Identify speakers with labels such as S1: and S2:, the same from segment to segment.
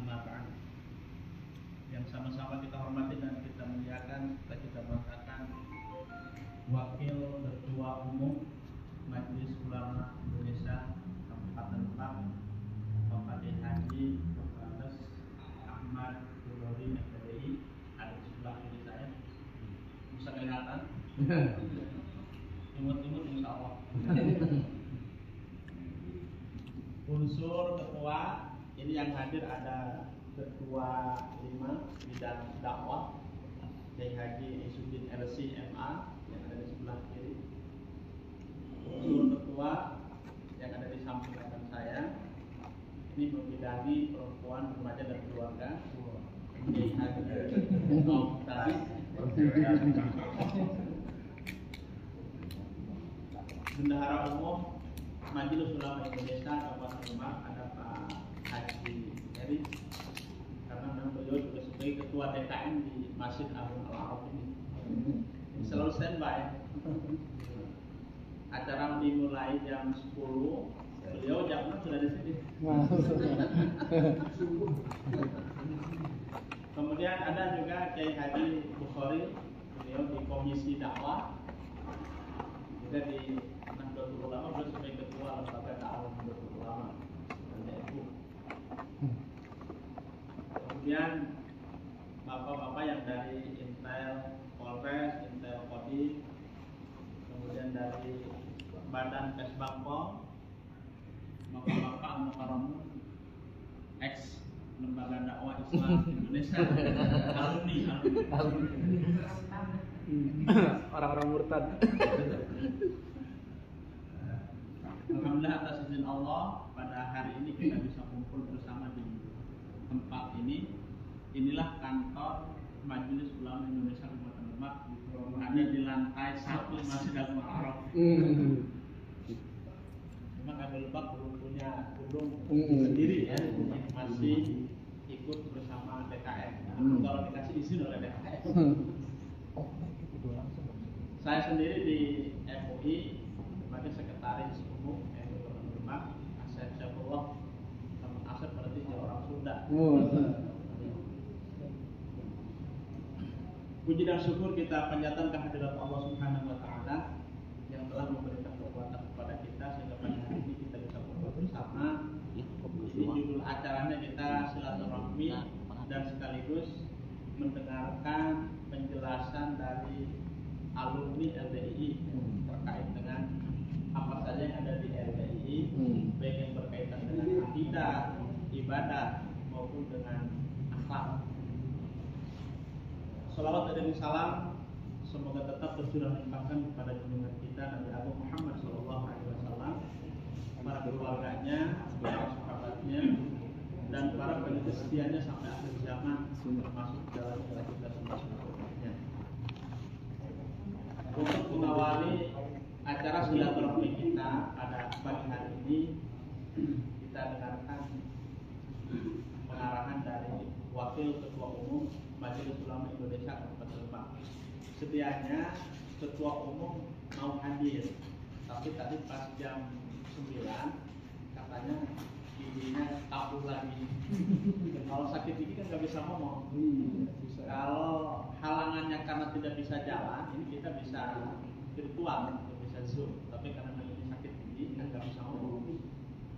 S1: amma ba'd. Yang sama-sama kita hormati dan kita muliakan, kita banggakan Wakil Ketua Umum Majelis Ulama Indonesia Kabupaten Lebak, Bapak Haji Dr. Ahmad Hudori FPDI, ada di sebelah kiri saya. Bisa kelihatan? Imut-imut insya Allah. Unsur ketua ini yang hadir ada Ketua 5 bidang dakwah Kiai Haji Isudin LC MA yang ada di sebelah kiri. Unsur ketua yang ada di samping kanan saya ini membidangi perempuan, remaja dan keluarga Kiai Haji Tadi. Bendahara Umum Majelis Ulama Indonesia Kabupaten Lebak ada Pak Haji Eri, karena memang beliau juga sebagai ketua DKM di Masjid Agung Al-Araf ini selalu standby. Acara dimulai jam 10, beliau jam 6 sudah di sini. Kemudian ada juga Kiai Haji Bukhari, beliau di Komisi Dakwah juga di Nahdlatul Ulama, beliau sebagai ketua lembaga dakwah Nahdlatul Ulama NU. Kemudian bapak-bapak yang dari Intel Polres, Intel Kodim, kemudian dari Badan Kesbangpol, bapak-bapak Mukarramun, ex lembaga dakwah Islam Indonesia, alumni.
S2: Orang-orang murtad.
S1: Alhamdulillah atas izin Allah pada hari ini kita bisa kumpul bersama di tempat ini. Inilah kantor Majelis Ulama Indonesia Kabupaten Lebak, ada di lantai 1 Masjid Agung Al-Araf. Memang ada Lebak belum punya gedung sendiri ya, masih ikut bersama DKM. Kalau dikasih izin oleh DKM. Saya sendiri di MUI sebagai sekretaris umum MUI Kabupaten Lebak. Asep Syafullah, sama Asep berarti dia orang Sunda. Puji dan syukur kita panjatkan kehadirat Allah Subhanahu wa Ta'ala yang telah memberikan kekuatan kepada kita sehingga pada hari ini kita bisa kumpul bersama. Ini judul acaranya kita silaturahmi dan sekaligus mendengarkan penjelasan dari alumni LDII terkait dengan apa saja yang ada di LDII, baik yang berkaitan dengan akidah, ibadah maupun dengan akhlak. Salawat dan salam semoga tetap tercurah limpahkan kepada junjungan kita Nabi Agung Muhammad SAW, para keluarganya, para sahabatnya, dan para pengikut setianya sampai akhir zaman, termasuk dalam kita semua. Untuk mengawali acara silaturahmi kita pada pagi hari ini, kita dengarkan pengarahan dari Wakil Ketua Umum Majelis Ulama Indonesia Kabupaten Lebak. Sedianya Ketua Umum mau hadir, tapi tadi pas jam 9 katanya giginya kambuh lagi. Kalau sakit gigi kan nggak bisa ngomong. Kalau halangannya karena tidak bisa jalan, ini kita bisa virtual, bisa zoom. Tapi karena ini sakit gigi kan nggak bisa ngomong.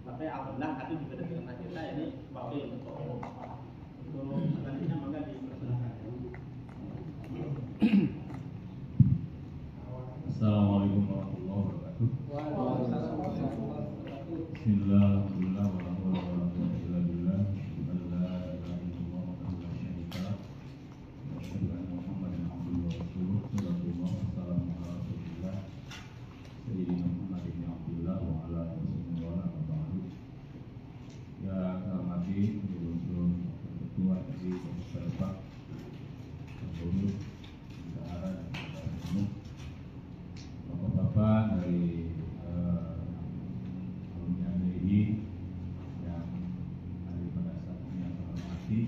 S1: Tapi alhamdulillah tadi juga dari karena kita ini Wakil Ketua Umum. Untuk selanjutnya maka dipersilakan.
S3: Assalamualaikum warahmatullahi wabarakatuh. Bismillahirrahmanirrahim. Yang saya hormati unsur ketua dari Komisi Lebak, pengurus, bendahara dan sekretaris umum, bapak-bapak dari alumni LDII yang hari pada saat ini yang saya hormati,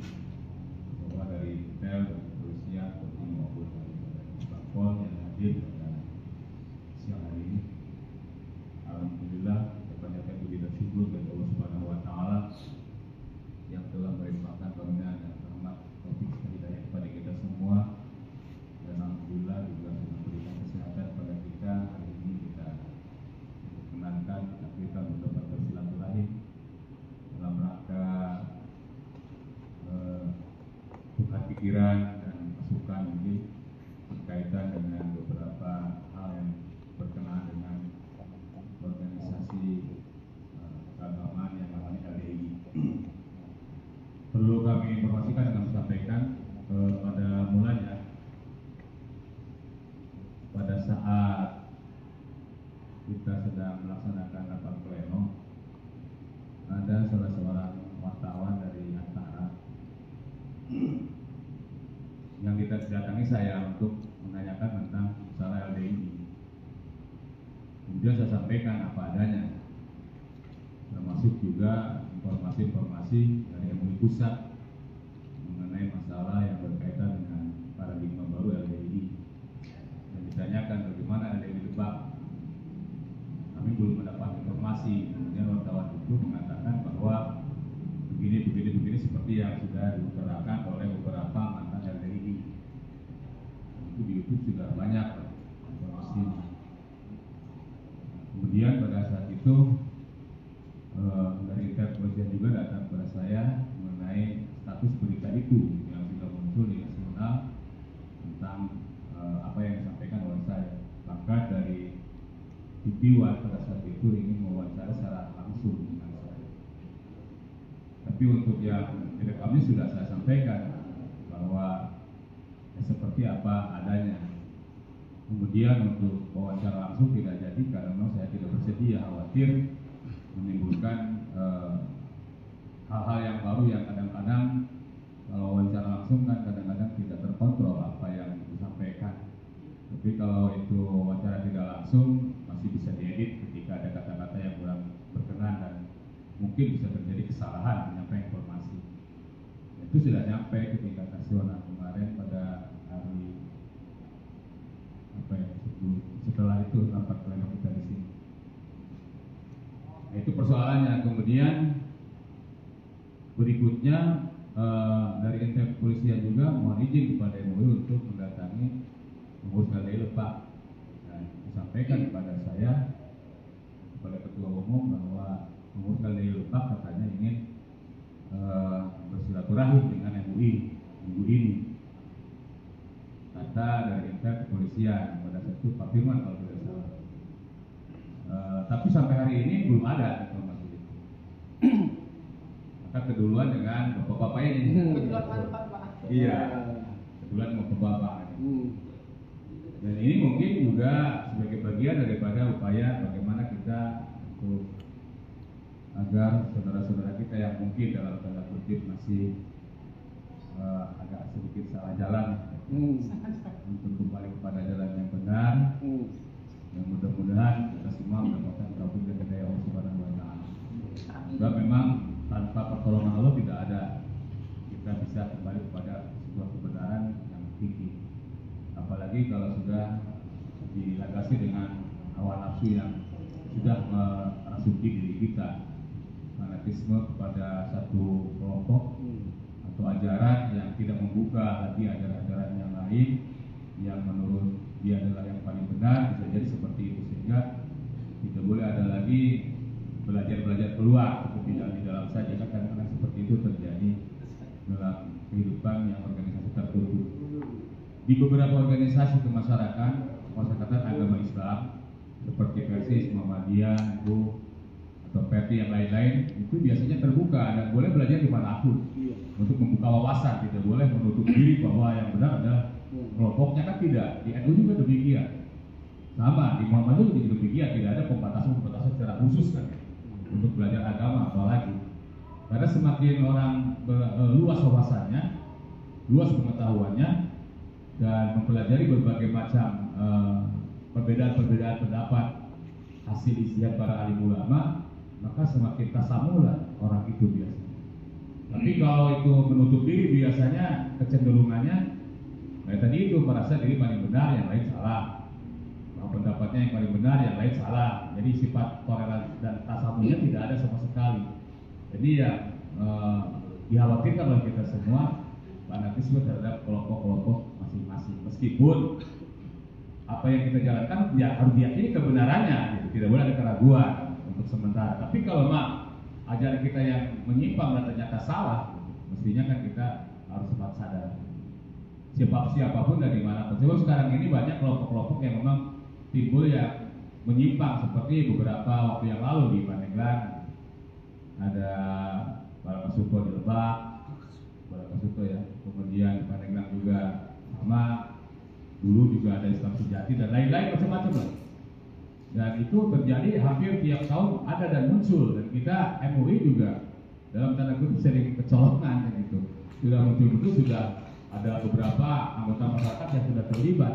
S3: bapak dari Intel, dari kepolisian, Polri maupun dari Badan yang hadir pada siang hari ini. Alhamdulillah, kebanyakan puji dan syukur dari Allah Subhanahu wa Ta'ala yang telah melimpahkan pemikiran dan masukan mungkin berkaitan dengan beberapa hal yang berkenaan dengan organisasi keagamaan yang namanya LDI. Perlu kami informasikan dan kami sampaikan pada mulanya pada saat kita sedang melaksanakan rapat pleno, ada salah seorang wartawan dari Antara yang kita datangi saya untuk menanyakan tentang masalah LDI. Kemudian saya sampaikan apa adanya, termasuk juga informasi-informasi dari MUI pusat mengenai masalah yang berkaitan dengan paradigma baru LDI. Dan ditanyakan bagaimana LDI Lebak. Kami belum mendapat informasi. Kemudian wartawan itu mengatakan bahwa begini seperti yang sudah diutarakan oleh beberapa mantan LDI. Itu di YouTube sudah banyak informasinya. Kemudian pada saat itu dari pihak kepolisian juga datang kepada saya mengenai status berita itu yang sudah muncul di nasional tentang apa yang disampaikan oleh saya. Maka dari TV One pada saat itu ingin mewawancara secara langsung dengan saya. Tapi untuk yang direkamnya sudah saya sampaikan bahwa seperti apa adanya. Kemudian untuk wawancara langsung tidak jadi karena memang saya tidak bersedia, khawatir menimbulkan hal-hal yang baru yang kadang-kadang kalau wawancara langsung kan kadang-kadang tidak terkontrol apa yang disampaikan. Tapi kalau itu wawancara tidak langsung masih bisa diedit ketika ada kata-kata yang kurang berkenan dan mungkin bisa terjadi kesalahan menyampaikan informasi. Itu sudah nyampe ketika nasional kemarin pada hari setelah itu rapat pleno kita di sini. Nah, itu persoalannya. Kemudian berikutnya dari intel kepolisian juga mohon izin kepada MUI untuk mendatangi pengurus LDI Lebak. Dan disampaikan kepada saya, kepada ketua umum bahwa pengurus LDI Lebak katanya ingin bersilaturahim dengan MUI minggu ini. Kata dari intel kepolisian pada saat itu Pak Firman kalau tidak salah. Tapi sampai hari ini belum ada informasi itu. Maka keduluan dengan bapak-bapak ini. Iya, keduluan bapak-bapak. Dan ini mungkin juga sebagai bagian daripada upaya bagaimana kita untuk agar saudara-saudara kita yang mungkin dalam tanda kutip masih agak sedikit salah jalan untuk kembali kepada jalan yang benar. Dan mudah-mudahan kita semua mendapatkan taufik dan hidayah Allah Subhanahu wa taala. Sebab memang tanpa pertolongan Allah tidak ada kita bisa kembali kepada sebuah kebenaran yang tinggi. Apalagi kalau sudah dilagasi dengan hawa nafsu yang sudah merasuki diri kita, fanatisme kepada satu kelompok atau ajaran yang tidak membuka lagi ajaran-ajaran yang lain yang menurut dia adalah yang paling benar, bisa jadi seperti itu, sehingga tidak boleh ada lagi belajar keluar seperti di dalam saja. Kadang-kadang seperti itu terjadi dalam kehidupan yang organisasi tertutup. Di beberapa organisasi kemasyarakatan agama Islam seperti Persis, Muhammadiyah, NU atau PERTI yang lain-lain itu biasanya terbuka dan boleh belajar dimanapun untuk membuka wawasan, tidak boleh menutup diri bahwa yang benar adalah kelompoknya, kan tidak. Di NU juga demikian, sama di Muhammadiyah juga demikian, tidak ada pembatasan secara khusus kan untuk belajar agama. Apalagi karena semakin orang luas wawasannya, luas pengetahuannya, dan mempelajari berbagai macam perbedaan-perbedaan pendapat hasil ijtihad para alim ulama, maka semakin tasamulah orang itu biasanya. Tapi kalau itu menutup diri, biasanya kecenderungannya tadi itu merasa diri paling benar, yang lain salah. Pendapatnya yang paling benar, yang lain salah. Jadi sifat toleransi dan tasamuhnya tidak ada sama sekali. Jadi ya dikhawatirkan oleh kita semua fanatisme terhadap kelompok-kelompok masing-masing. Meskipun apa yang kita jalankan ya harus diyakini kebenarannya, gitu. Tidak boleh ada keraguan untuk sementara. Tapi kalau ajaran kita yang menyimpang dan ternyata salah, mestinya kan kita harus sempat sadar. siapapun dari mana. Coba sekarang ini banyak kelompok-kelompok yang memang timbul yang menyimpang seperti beberapa waktu yang lalu di Pandeglang ada Balakasuto di Lebak, Balakasuto ya, kemudian di Pandeglang juga sama, dulu juga ada Islam Sejati dan lain-lain macam-macam lah. Dan itu terjadi hampir tiap tahun ada dan muncul, dan kita MUI juga dalam tanda kutip sering kecolongan gitu. Sudah muncul-muncul, sudah ada beberapa anggota masyarakat yang sudah terlibat.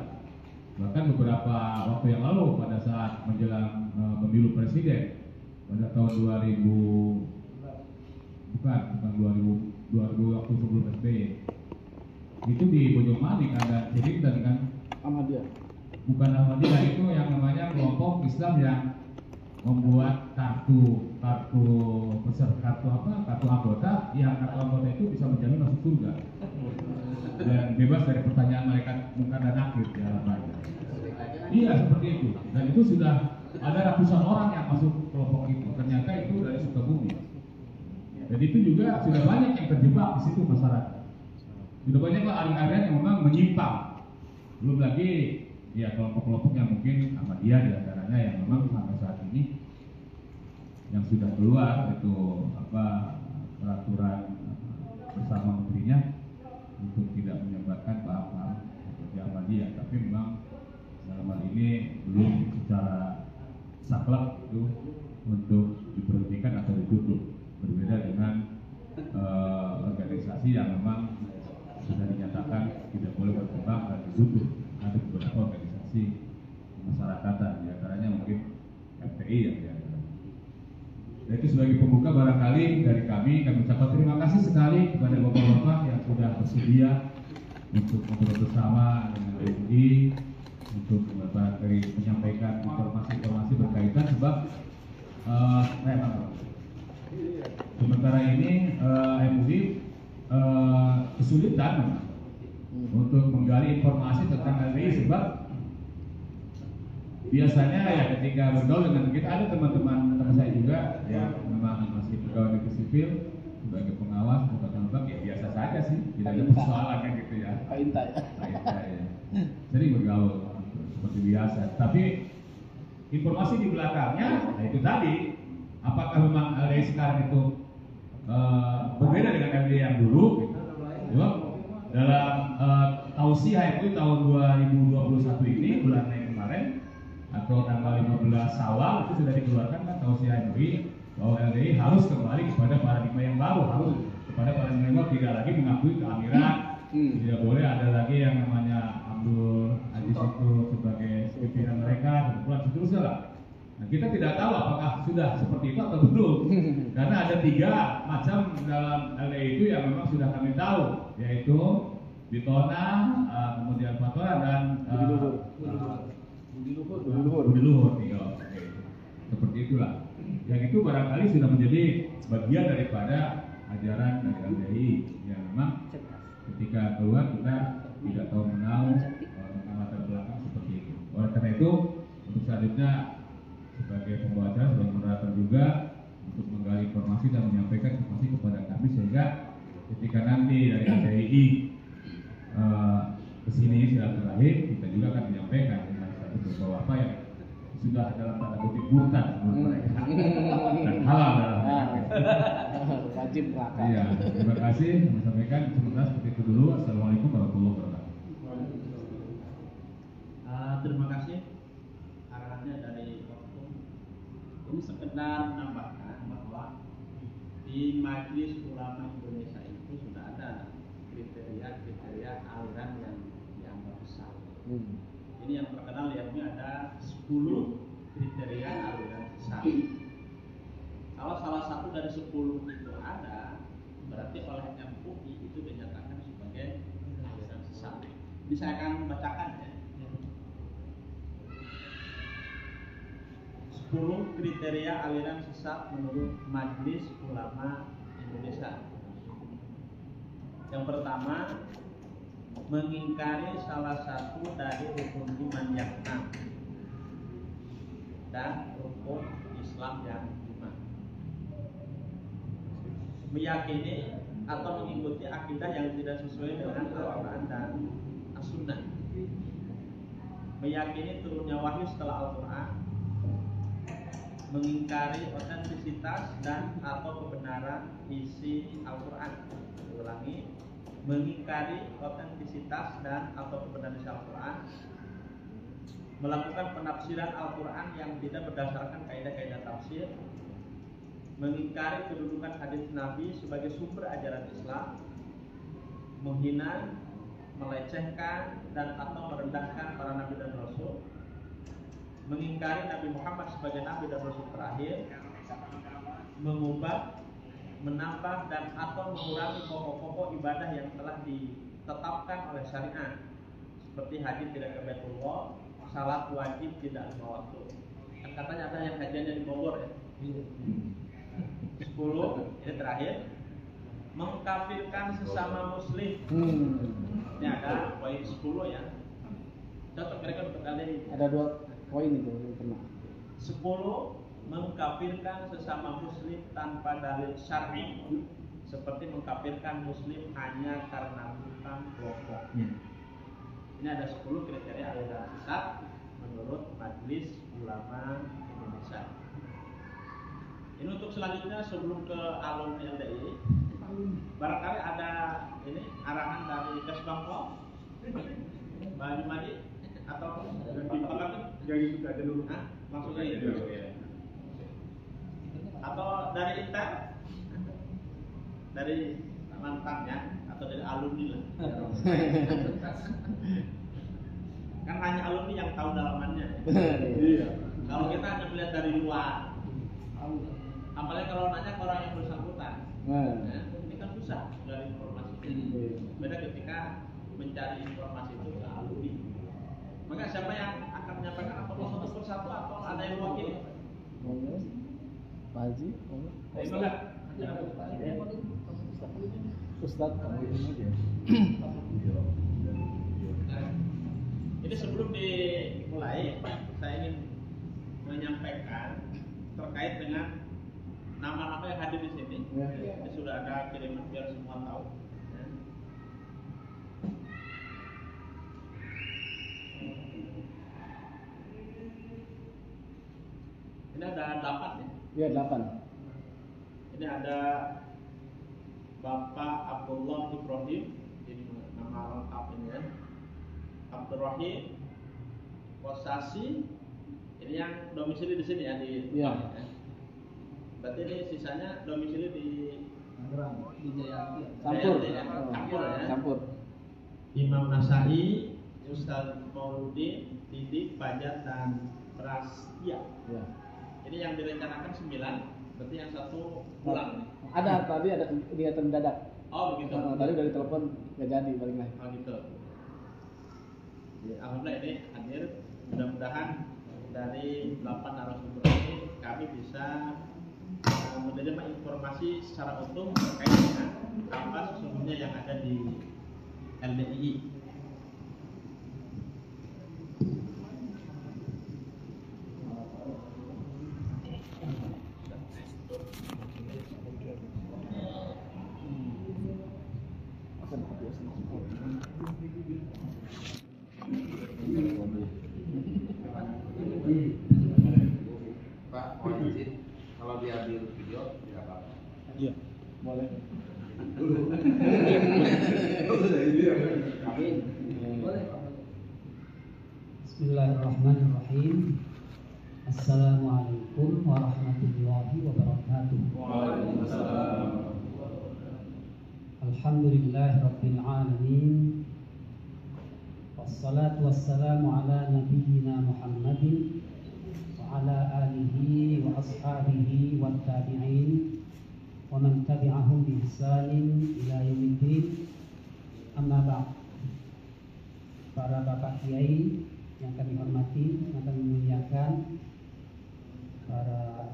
S3: Bahkan beberapa waktu yang lalu pada saat menjelang pemilu presiden pada tahun 2000 waktu sebelum SBY itu di Bojongmani ada cerita kan
S2: Ahmadiyah.
S3: Bukan Ahmadiyah, itu yang namanya kelompok Islam yang membuat kartu anggota yang kartu anggota itu bisa menjamin masuk surga dan bebas dari pertanyaan malaikat munkar dan nakir di halamannya. Iya seperti itu, dan itu sudah ada ratusan orang yang masuk kelompok itu. Ternyata itu dari Sukabumi. Jadi itu juga sudah banyak yang terjebak di situ masyarakat. Sudah banyak aliran-aliran yang memang menyimpang. Belum lagi ya kelompok-kelompok yang mungkin Ahmadiyah di antaranya yang memang sampai saat ini yang sudah keluar itu peraturan bersama menterinya untuk tidak menyebarkan paham-paham seperti Ahmadiyah, tapi memang dalam hal ini belum secara saklek itu untuk diberhentikan atau ditutup. Berbeda dengan organisasi yang memang sudah dinyatakan tidak boleh berkembang dan ditutup. Ada beberapa organisasi masyarakatan, di antaranya mungkin FPI yang diantaranya. Dan itu sebagai pembuka barangkali dari kami ucapkan terima kasih sekali kepada bapak-bapak yang sudah bersedia untuk ngobrol bersama dengan MUI untuk menyampaikan informasi-informasi berkaitan sebab sementara ini MUI kesulitan untuk menggali informasi tentang LDI sebab biasanya ya ketika bergaul dengan kita ada teman-teman saya juga yang memang masih bergaul di sipil sebagai pengawas atau lembaga ya biasa saja sih, tidak ada persoalan kan gitu ya. Sering bergaul seperti biasa, tapi informasi di belakangnya, nah itu tadi, apakah memang LDI sekarang itu berbeda dengan LDI yang dulu? Gitu. Dalam tausiah MUI tahun 2021 ini bulan Mei kemarin atau tanggal 15 Syawal itu sudah dikeluarkan kan tausiah MUI bahwa LDI harus kembali kepada paradigma yang baru, harus kepada paradigma yang baru, tidak lagi mengakui keamiran, tidak boleh ada lagi yang namanya Abdul Aziz itu sebagai pimpinan mereka, dan seterusnya lah. Nah, kita tidak tahu apakah sudah seperti itu atau belum, karena ada 3 macam dalam LDI itu yang memang sudah kami tahu, yaitu Bitona, kemudian Fatona dan Budi Luhur. Seperti itulah. Yang itu barangkali sudah menjadi bagian daripada ajaran dari LDI yang memang ketika keluar kita tidak tahu menau tentang latar belakang seperti itu. Oleh karena itu, untuk selanjutnya sebagai pembawa acara, sebagai moderator juga untuk menggali informasi dan menyampaikan informasi kepada kami sehingga ketika nanti dari LDI kesini silaturahim kita juga akan menyampaikan dengan satu beberapa apa yang sudah dalam tanda kutip murtad menurut mereka dan halal dalam
S2: wajib belakang.
S3: Iya, terima kasih. Kami sampaikan sebentar seperti itu dulu. Assalamualaikum warahmatullahi wabarakatuh.
S1: Terima kasih arahannya dari waktu. Ini sekedar menambahkan bahwa di Majelis Ulama Indonesia itu sudah ada kriteria aliran yang dianggap besar. Ini yang terkenal yakni ada 10 kriteria aliran besar. Kalau salah satu dari 10 itu ada, berarti oleh MUI itu dinyatakan sebagai aliran sesat. Ini saya akan bacakan ya. 10 kriteria aliran sesat menurut Majelis Ulama Indonesia. Yang pertama, mengingkari salah satu dari rukun iman yang 6 dan rukun Islam yang 5. Meyakini atau mengikuti akidah yang tidak sesuai dengan Al-Quran dan As-Sunnah. Meyakini turunnya wahyu setelah Al-Quran, mengingkari otentisitas dan atau kebenaran isi Al-Quran. Ulangi, mengingkari otentisitas dan atau kebenaran isi Al-Quran, melakukan penafsiran Al-Quran yang tidak berdasarkan kaidah-kaidah tafsir, mengingkari kedudukan hadis Nabi sebagai sumber ajaran Islam, menghina, melecehkan dan atau merendahkan para nabi dan rasul, mengingkari Nabi Muhammad sebagai nabi dan rasul terakhir, mengubah, menambah dan atau mengurangi pokok-pokok ibadah yang telah ditetapkan oleh syariat, seperti haji tidak ke Baitullah, salat wajib tidak lima waktu. Kan katanya ada yang hajinya di Bogor ya. 10, ini terakhir, mengkafirkan sesama muslim. Ini ada poin 10 ya. Cocok kira-kira untuk kali.
S2: Ada 2 poin itu yang pernah.
S1: 10, mengkafirkan sesama muslim tanpa dalil syar'i, seperti mengkafirkan muslim hanya karena bukan kelompoknya. Ini ada 10 kriteria aliran sesat menurut Majelis Ulama Indonesia. Ini untuk selanjutnya sebelum ke alumni LDI, barangkali ada ini arahan dari Kesbangpol, Mbak Jumadi atau Pak
S4: Jadi sudah ada dulu.
S1: Maksudnya itu, atau dari Intel, dari mantannya atau dari alumni lah. Kan hanya alumni yang tahu dalamannya.
S4: Iya.
S1: Kalau kita hanya melihat dari luar, apalagi kalau nanya ke orang yang bersangkutan, ya, ini kan susah dari informasi. Beda ketika mencari informasi itu ke alumni. Maka siapa yang akan menyampaikan atau mau satu persatu atau ada yang mewakili?
S2: Pak Haji, Ustadz.
S1: Ini sebelum dimulai, saya ingin menyampaikan terkait dengan nama-nama yang hadir di sini. Ini sudah ada kiriman biar semua tahu. Ini ada 8 ya?
S2: Iya 8.
S1: Ini ada Bapak Abdullah Ibrahim, ini nama lengkap ini ya. Abdurrahim Kosasi, ini yang domisili di sini ya di
S2: Iya.
S1: ya. Berarti ini sisanya domisili di
S2: Campur.
S1: Campur ya.
S2: Campur.
S1: Imam Nasai, Ustaz Mauludin, Didik, Fajar dan Prastia.
S2: Ya.
S1: Ini yang direncanakan 9, berarti yang satu pulang.
S2: Ada tadi ada kegiatan mendadak.
S1: Oh begitu.
S2: Tadi dari telepon nggak jadi balik lagi.
S1: Oh gitu. Ya, alhamdulillah ini hadir. Mudah-mudahan dari 8 narasumber ini kami bisa menerima informasi secara utuh terkait dengan apa sesungguhnya yang ada di LDII.
S5: Pak, mohon izin kalau diambil video tidak apa-apa.
S2: Iya. Boleh.
S5: Amin.
S2: Boleh.
S6: Bismillahirrahmanirrahim. Assalamualaikum warahmatullahi wabarakatuh.
S3: Waalaikumsalam.
S6: Alhamdulillahirabbil alamin. Wassalatu wassalamu ala nabiyyina Muhammadin wa ala alihi wa ashabihi wat tabi'in wa man tabi'ahum bi ihsanin ila yaumiddin. Amma ba'd. Para bapak kiai yang kami hormati, yang kami muliakan, para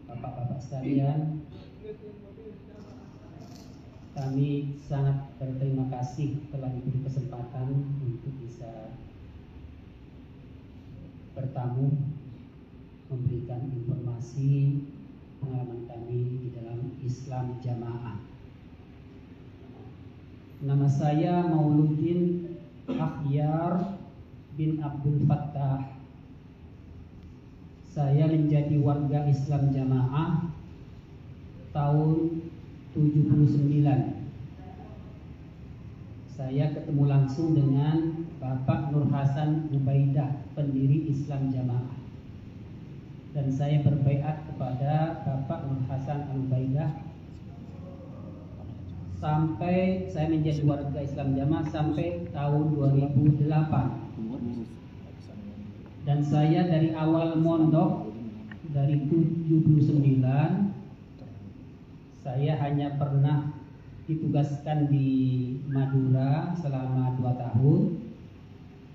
S6: bapak-bapak sekalian, kami sangat berterima kasih telah diberi kesempatan untuk bisa bertamu, memberikan informasi pengalaman kami di dalam Islam Jamaah. Nama saya Mauluddin Akhyar bin Abdul Fattah. Saya menjadi warga Islam Jamaah tahun 79. Saya ketemu langsung dengan Bapak Nur Hasan Ubaidah, pendiri Islam Jamaah. Dan saya berbaiat kepada Bapak Nur Hasan Ubaidah sampai saya menjadi warga Islam Jamaah sampai tahun 2008. Dan saya dari awal mondok dari 79, saya hanya pernah ditugaskan di Madura selama 2 tahun,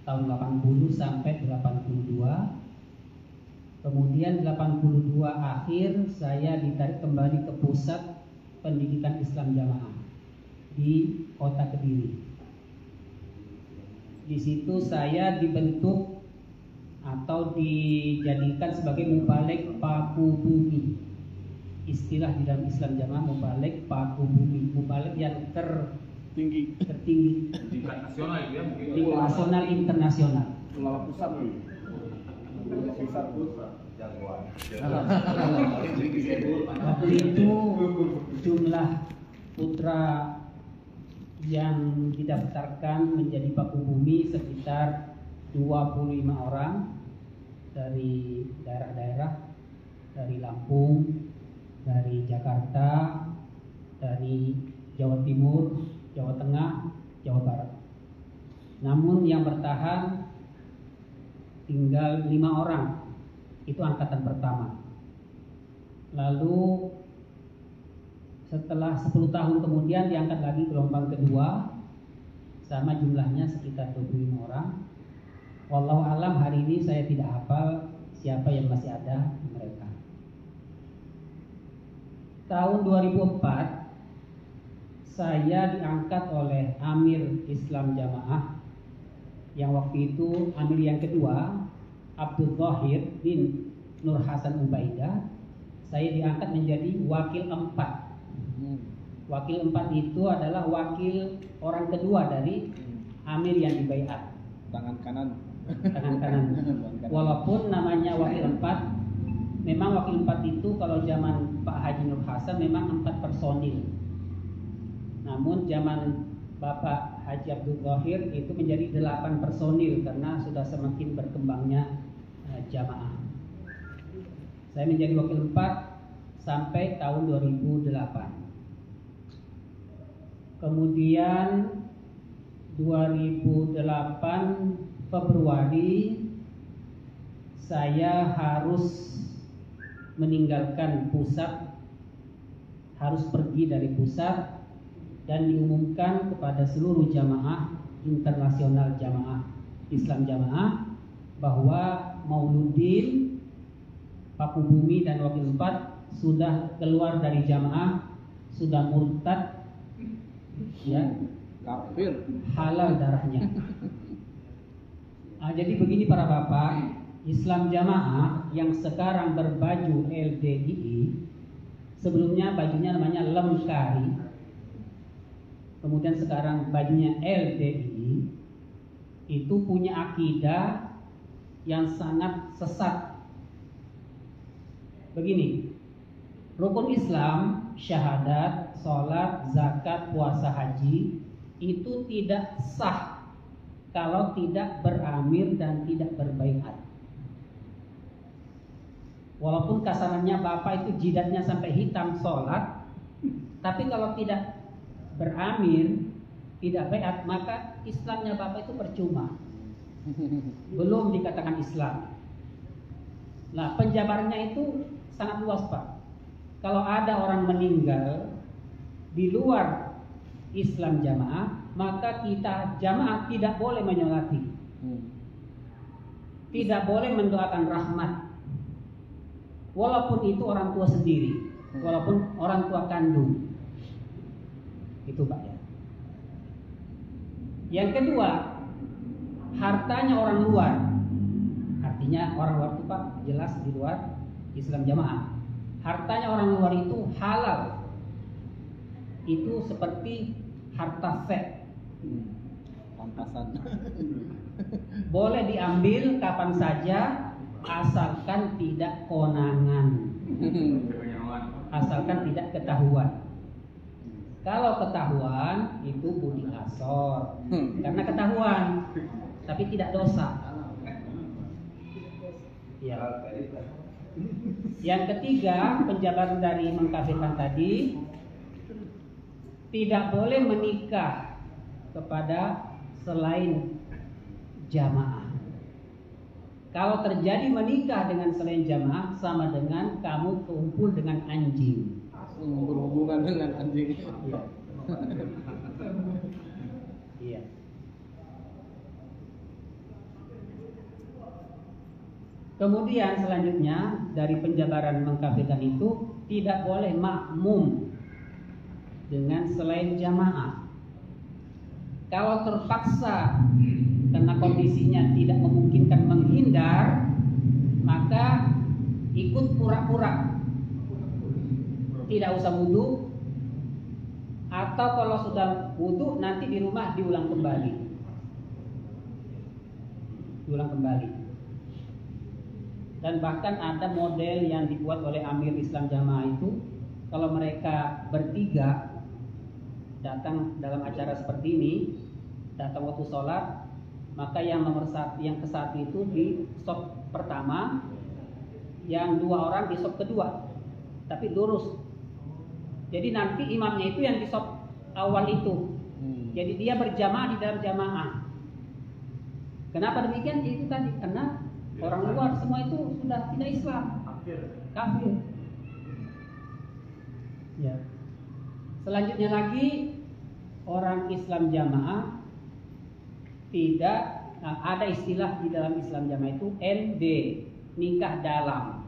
S6: tahun 80 sampai 82. Kemudian 82 akhir saya ditarik kembali ke pusat pendidikan Islam Jamaah di Kota Kediri. Di situ saya dibentuk atau dijadikan sebagai mubalik paku bumi. Istilah di dalam Islam Jamaah mubalik paku bumi, mubalik yang tertinggi
S3: Tingkat nasional itu ya mungkin.
S6: tingkat nasional internasional.
S2: Ulama pusat nih.
S5: Jagoan.
S6: Waktu itu jumlah putra yang didaftarkan menjadi paku bumi sekitar 25 orang dari daerah-daerah, dari Lampung, dari Jakarta, dari Jawa Timur, Jawa Tengah, Jawa Barat. Namun yang bertahan tinggal 5 orang. Itu angkatan pertama. Lalu setelah 10 tahun kemudian diangkat lagi gelombang kedua, sama jumlahnya sekitar 25 orang. Wallahu alam, hari ini saya tidak hafal siapa yang masih ada di mereka. Tahun 2004 saya diangkat oleh Amir Islam Jamaah yang waktu itu Amir yang kedua, Abdul Zahir bin Nur Hasan Ubaidah. Saya diangkat menjadi wakil 4. Wakil 4 itu adalah wakil orang kedua dari Amir yang dibaiat.
S2: Tangan kanan.
S6: Tangan kanan. Walaupun namanya wakil 4, memang wakil 4 itu kalau zaman Pak Haji Nur Hasan memang 4 personil. Namun zaman Bapak Haji Abdul Zahir itu menjadi 8 personil karena sudah semakin berkembangnya jamaah. Saya menjadi wakil 4 sampai tahun 2008. Kemudian 2008 Februari saya harus meninggalkan pusat, harus pergi dari pusat dan diumumkan kepada seluruh jamaah internasional jamaah Islam Jamaah bahwa Mauluddin, Paku Bumi dan Wakil 4 sudah keluar dari jamaah, sudah murtad, ya,
S2: Kafir.
S6: halal darahnya. Jadi begini para bapak, Islam Jamaah yang sekarang berbaju LDII, sebelumnya bajunya namanya Lemkari, kemudian sekarang bajunya LDII, itu punya akidah yang sangat sesat. Begini, rukun Islam, syahadat, sholat, zakat, puasa, haji itu tidak sah kalau tidak beramir dan tidak berbaiat. Walaupun kasarannya bapak itu jidatnya sampai hitam sholat, tapi kalau tidak beramir, tidak baiat, maka Islamnya bapak itu percuma, belum dikatakan Islam. Nah, penjabarannya itu sangat luas pak. Kalau ada orang meninggal di luar Islam Jamaah, maka kita jamaah tidak boleh menyolati, tidak boleh mendoakan rahmat, walaupun itu orang tua sendiri, walaupun orang tua kandung. Itu pak ya. Yang kedua, hartanya orang luar, artinya orang luar itu pak jelas di luar Islam Jamaah. Hartanya orang luar itu halal. Itu seperti harta seks.
S2: Pampasan.
S6: Boleh diambil kapan saja asalkan tidak konangan. Asalkan tidak ketahuan. Kalau ketahuan itu budi asor. Karena ketahuan tapi tidak dosa. Ya. Yang ketiga, penjabaran dari mengkafirkan tadi, tidak boleh menikah kepada selain jamaah. Kalau terjadi menikah dengan selain jamaah, sama dengan kamu kumpul dengan anjing.
S2: Berhubungan dengan anjing.
S6: Iya. Iya. Kemudian selanjutnya dari penjabaran mengkafirkan itu, tidak boleh makmum dengan selain jamaah. Kalau terpaksa karena kondisinya tidak memungkinkan menghindar, maka ikut pura-pura, tidak usah wudu, atau kalau sudah wudu nanti di rumah diulang kembali. Dan bahkan ada model yang dibuat oleh Amir Islam Jamaah itu, kalau mereka bertiga datang dalam acara seperti ini, datang waktu sholat, maka yang ke satu itu di sop pertama, yang dua orang di sop kedua, tapi lurus. Jadi nanti imamnya itu yang di sop awal itu. Jadi dia berjamaah di dalam jamaah. Kenapa demikian? Itu tadi karena orang luar semua itu sudah tidak Islam, kafir. Ya. Selanjutnya lagi, orang Islam jamaah tidak ada istilah di dalam Islam jamaah itu ND, nikah dalam.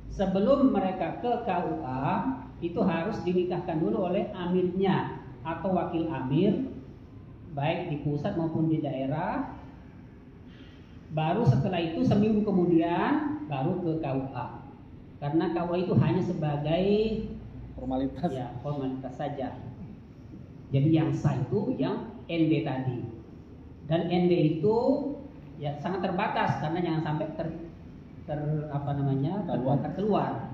S6: Sebelum mereka ke KUA itu harus dinikahkan dulu oleh amirnya atau wakil amir, baik di pusat maupun di daerah. Baru setelah itu seminggu kemudian baru ke KUA. Karena KUA itu hanya sebagai
S2: Formalitas.
S6: ya, formalitas saja. Jadi yang sah itu yang ND tadi. Dan ND itu ya sangat terbatas karena jangan sampai terbongkar keluar.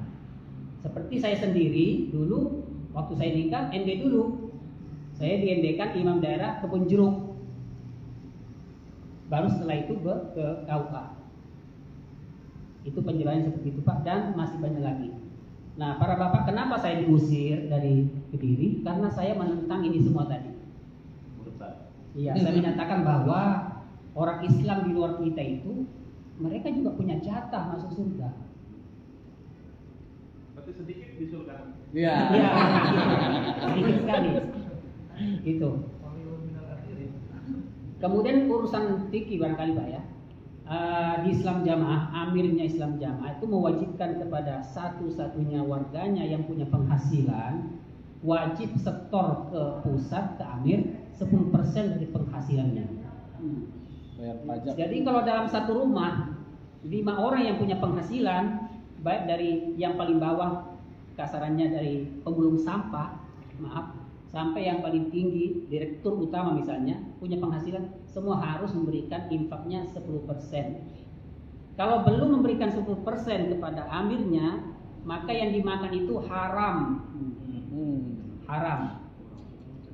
S6: Seperti saya sendiri dulu waktu saya nikah ND dulu. Saya di-ND-kan imam daerah Kebun Jeruk. Baru setelah itu ke KUA. Itu penjelasan seperti itu Pak, dan masih banyak lagi. Nah para bapak, kenapa saya diusir dari Kediri? Karena saya menentang ini semua tadi. Iya, saya menyatakan bahwa orang Islam di luar kita itu, mereka juga punya jatah masuk surga.
S1: Berarti sedikit di surga.
S2: Iya.
S6: Iya, sedikit sekali. Itu. Kemudian urusan fikih barangkali Pak ya. Di Islam Jamaah, amirnya Islam Jamaah itu mewajibkan kepada satu-satunya warganya yang punya penghasilan wajib setor ke pusat, ke amir 10% dari penghasilannya.
S2: Bayar pajak.
S6: Jadi kalau dalam satu rumah 5 orang yang punya penghasilan, baik dari yang paling bawah kasarannya dari pemulung sampah, sampai yang paling tinggi, direktur utama misalnya, punya penghasilan, semua harus memberikan infaknya 10%. Kalau belum memberikan 10% kepada amirnya, maka yang dimakan itu haram. Haram.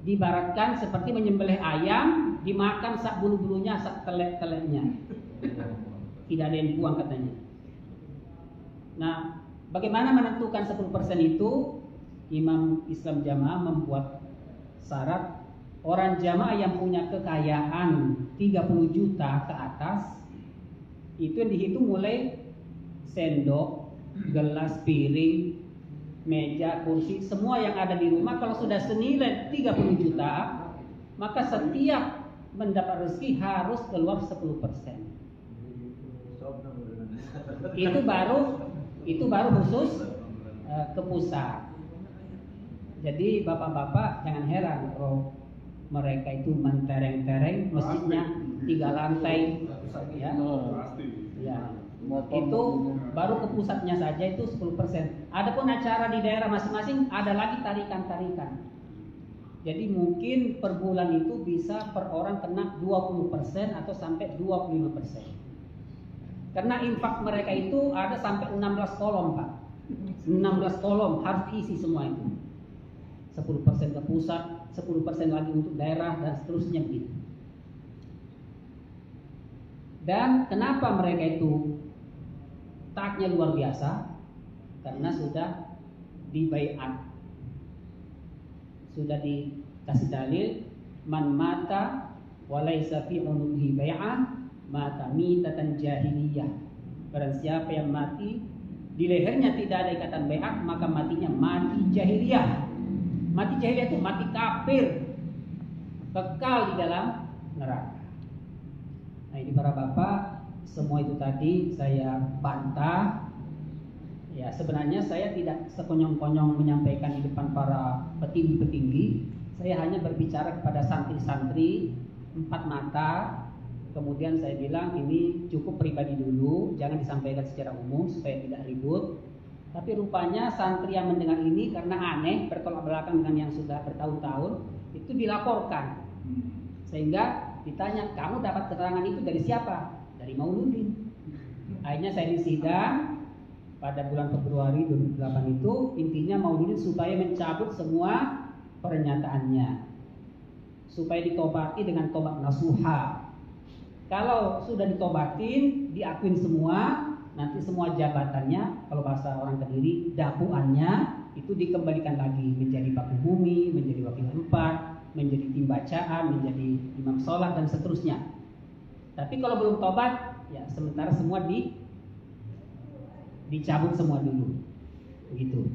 S6: Diibaratkan seperti menyembelih ayam, dimakan sak bulu-bulunya, sak telek-teleknya. Tidak ada yang dibuang katanya. Nah, bagaimana menentukan 10% itu? Imam Islam Jamaah membuat syarat orang jamaah yang punya kekayaan 30 juta ke atas itu yang dihitung mulai sendok, gelas, piring, meja, kursi, semua yang ada di rumah kalau sudah senilai 30 juta, maka setiap mendapat rezeki harus keluar 10%. Itu baru khusus ke pusat. Jadi bapak-bapak jangan heran kalau mereka itu mentereng-tereng masjidnya 3 lantai, ya. Ya. Itu baru ke pusatnya saja itu 10%. Adapun acara di daerah masing-masing ada lagi tarikan-tarikan. Jadi mungkin per bulan itu bisa per orang kena 20% atau sampai 25%. Karena infak mereka itu ada sampai 16 kolom, Pak. 16 kolom harus diisi semua itu. 10% ke pusat, 10% lagi untuk daerah, dan seterusnya begitu. Dan kenapa mereka itu taatnya luar biasa? Karena sudah dibaiat, sudah dikasih dalil, man mata walaysa fi unuhi bai'ah mata mitatan jahiliyah. Barang siapa yang mati di lehernya tidak ada ikatan bai'ah, maka matinya mati jahiliyah. Mati jahiliyah itu mati kafir, kekal di dalam neraka. Nah, ini para bapak, semua itu tadi saya bantah. Ya, sebenarnya saya tidak sekonyong-konyong menyampaikan di depan para petinggi-petinggi. Saya hanya berbicara kepada santri-santri 4 mata. Kemudian saya bilang ini cukup pribadi dulu, jangan disampaikan secara umum supaya tidak ribut. Tapi rupanya santri yang mendengar ini karena aneh, bertolak belakang dengan yang sudah bertahun-tahun, itu dilaporkan. Sehingga ditanya, kamu dapat keterangan itu dari siapa? Dari Mauludin. Akhirnya saya disidang pada bulan Februari 2008 itu, intinya Mauludin supaya mencabut semua pernyataannya, supaya ditobati dengan tobat nasuha. Kalau sudah ditobatin, diakuin semua, nanti semua jabatannya, kalau bahasa orang Kediri, dapuannya itu dikembalikan lagi menjadi paku bumi, menjadi wakil 4, menjadi tim bacaan, menjadi imam sholat, dan seterusnya. Tapi kalau belum tobat, ya sementara semua dicabut semua dulu. Begitu.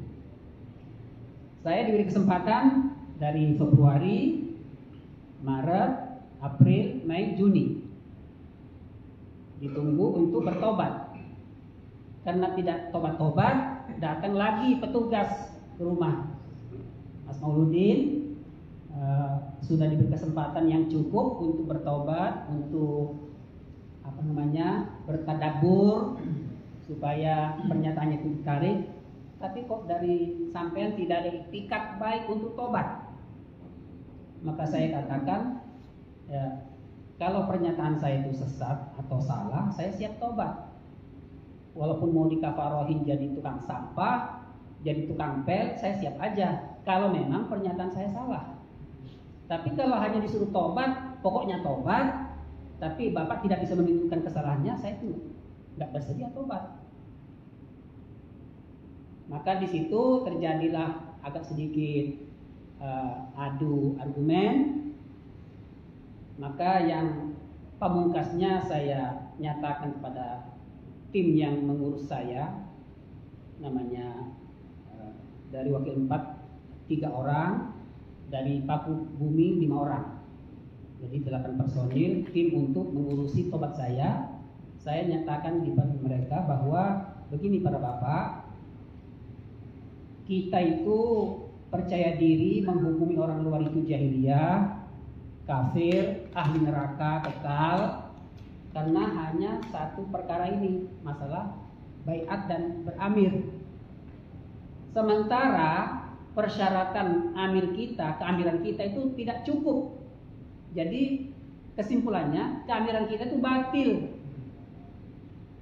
S6: Saya diberi kesempatan dari Februari, Maret, April, Mei, Juni. Ditunggu untuk bertobat. Karena tidak tobat-tobat, datang lagi petugas ke rumah Mas Mauludin. Sudah diberi kesempatan yang cukup untuk bertobat, untuk bertadabbur supaya pernyataannya itu ditarik. Tapi kok dari sampean tidak ada iktikat baik untuk tobat. Maka saya katakan, ya, kalau pernyataan saya itu sesat atau salah, saya siap tobat. Walaupun mau dikafarohin jadi tukang sampah, jadi tukang pel, saya siap aja. Kalau memang pernyataan saya salah. Tapi kalau hanya disuruh tobat, pokoknya tobat, tapi Bapak tidak bisa menunjukkan kesalahannya, saya itu nggak bersedia tobat. Maka di situ terjadilah agak sedikit adu argumen. Maka yang pamungkasnya saya nyatakan kepada tim yang mengurus saya, namanya dari wakil 4 3 orang, dari paku bumi 5 orang. Jadi 8 personil tim untuk mengurusi tobat saya. Saya nyatakan di depan mereka bahwa begini para bapak, kita itu percaya diri menghukumi orang luar itu jahiliyah, kafir, ahli neraka, kekal, karena hanya satu perkara ini, masalah baiat dan beramir. Sementara persyaratan amir kita, keamiran kita itu tidak cukup. Jadi kesimpulannya keamiran kita itu batil.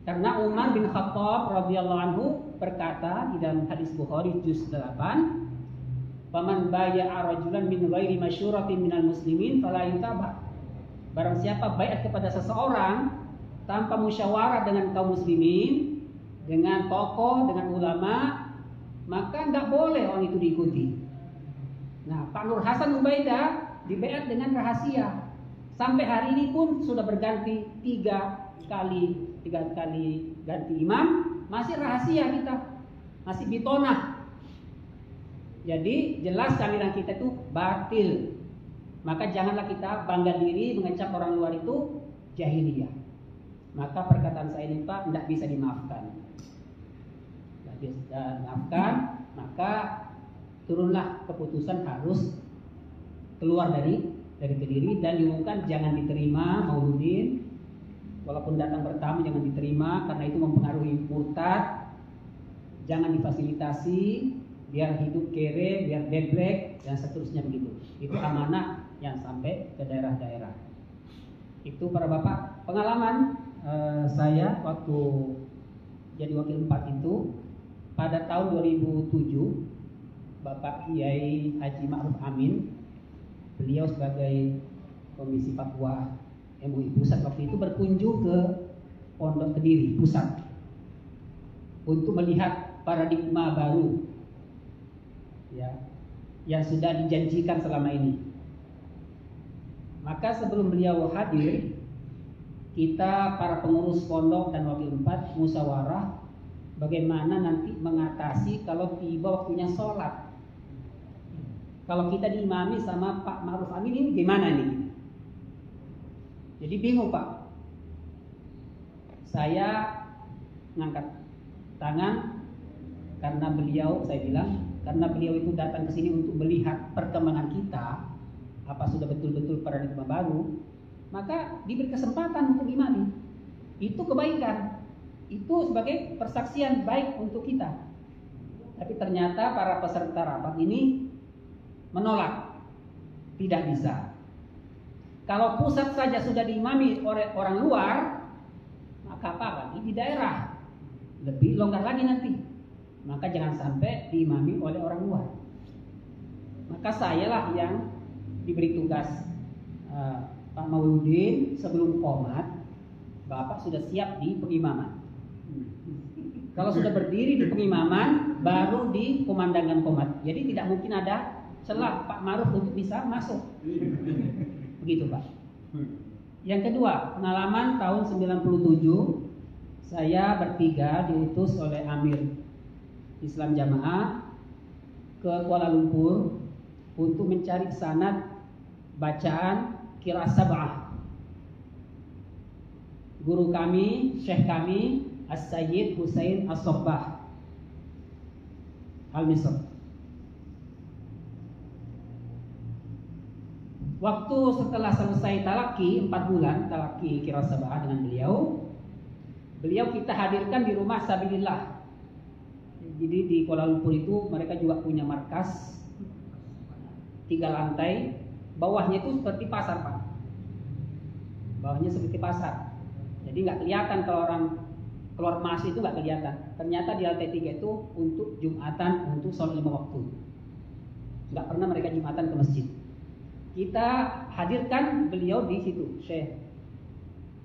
S6: Karena Umar bin Khattab radhiyallahu anhu berkata di dalam hadis Bukhari juz 8, "Faman bay'a rajulan min ghairi masyuratin minal muslimin fala yutaba." Barang siapa baiat kepada seseorang tanpa musyawarah dengan kaum muslimin, dengan tokoh, dengan ulama, maka enggak boleh orang itu diikuti. Nah, Pak Nur Hasan Ubaidah dibaiat dengan rahasia. Sampai hari ini pun sudah berganti 3 kali ganti imam, masih rahasia kita, masih bitonah. Jadi jelas keamiran kita itu batil. Maka janganlah kita bangga diri mengecap orang luar itu jahiliyah. Maka perkataan saya ini Pak tidak bisa dimaafkan. Tidak bisa dimaafkan, maka turunlah keputusan harus keluar dari Kediri dan diumumkan jangan diterima Mauludin. Walaupun datang bertamu jangan diterima karena itu mempengaruhi murtad. Jangan difasilitasi biar hidup kere, biar deblek dan seterusnya begitu. Itu amanah yang sampai ke daerah-daerah. Itu para bapak pengalaman saya waktu jadi wakil 4 itu pada tahun 2007 Bapak Kiai Haji Ma'ruf Amin, beliau sebagai Komisi Fatwa MUI Pusat waktu itu berkunjung ke Pondok Kediri Pusat untuk melihat paradigma baru ya yang sudah dijanjikan selama ini. Maka sebelum beliau hadir, kita para pengurus pondok dan wakil 4 musyawarah bagaimana nanti mengatasi kalau tiba waktunya sholat. Kalau kita diimami sama Pak Ma'ruf Amin ini gimana nih? Jadi bingung Pak. Saya ngangkat tangan karena beliau, saya bilang, karena beliau itu datang ke sini untuk melihat perkembangan kita, apa sudah betul-betul paradigma baru, maka diberi kesempatan untuk imami. Itu kebaikan. Itu sebagai persaksian baik untuk kita. Tapi ternyata para peserta rapat ini menolak. Tidak bisa. Kalau pusat saja sudah diimami oleh orang luar, maka apa lagi di daerah? Lebih longgar lagi nanti. Maka jangan sampai diimami oleh orang luar. Maka sayalah yang diberi tugas Pak Mauludin sebelum qomat, Bapak sudah siap di pengimaman. Kalau sudah berdiri di pengimaman, baru di komandangan qomat. Jadi tidak mungkin ada celah Pak Ma'ruf untuk bisa masuk. Begitu Pak. Yang kedua, pengalaman tahun 97, saya bertiga diutus oleh Amir Islam Jamaah ke Kuala Lumpur untuk mencari sanad bacaan qiraat sab'ah. Guru kami, syekh kami, As-Sayyid Husain As-Sobbah Al-Misr. Waktu setelah selesai talaki 4 bulan talaki qiraat sab'ah dengan beliau kita hadirkan di rumah Sabilillah. Jadi di Kuala Lumpur itu mereka juga punya markas 3 lantai, bawahnya itu seperti pasar Pak. Bawahnya seperti pasar. Jadi nggak kelihatan kalau orang keluar masuk itu nggak kelihatan. Ternyata di lantai 3 itu untuk Jumatan, untuk sholat 5 waktu. Nggak pernah mereka Jumatan ke masjid. Kita hadirkan beliau di situ, Syekh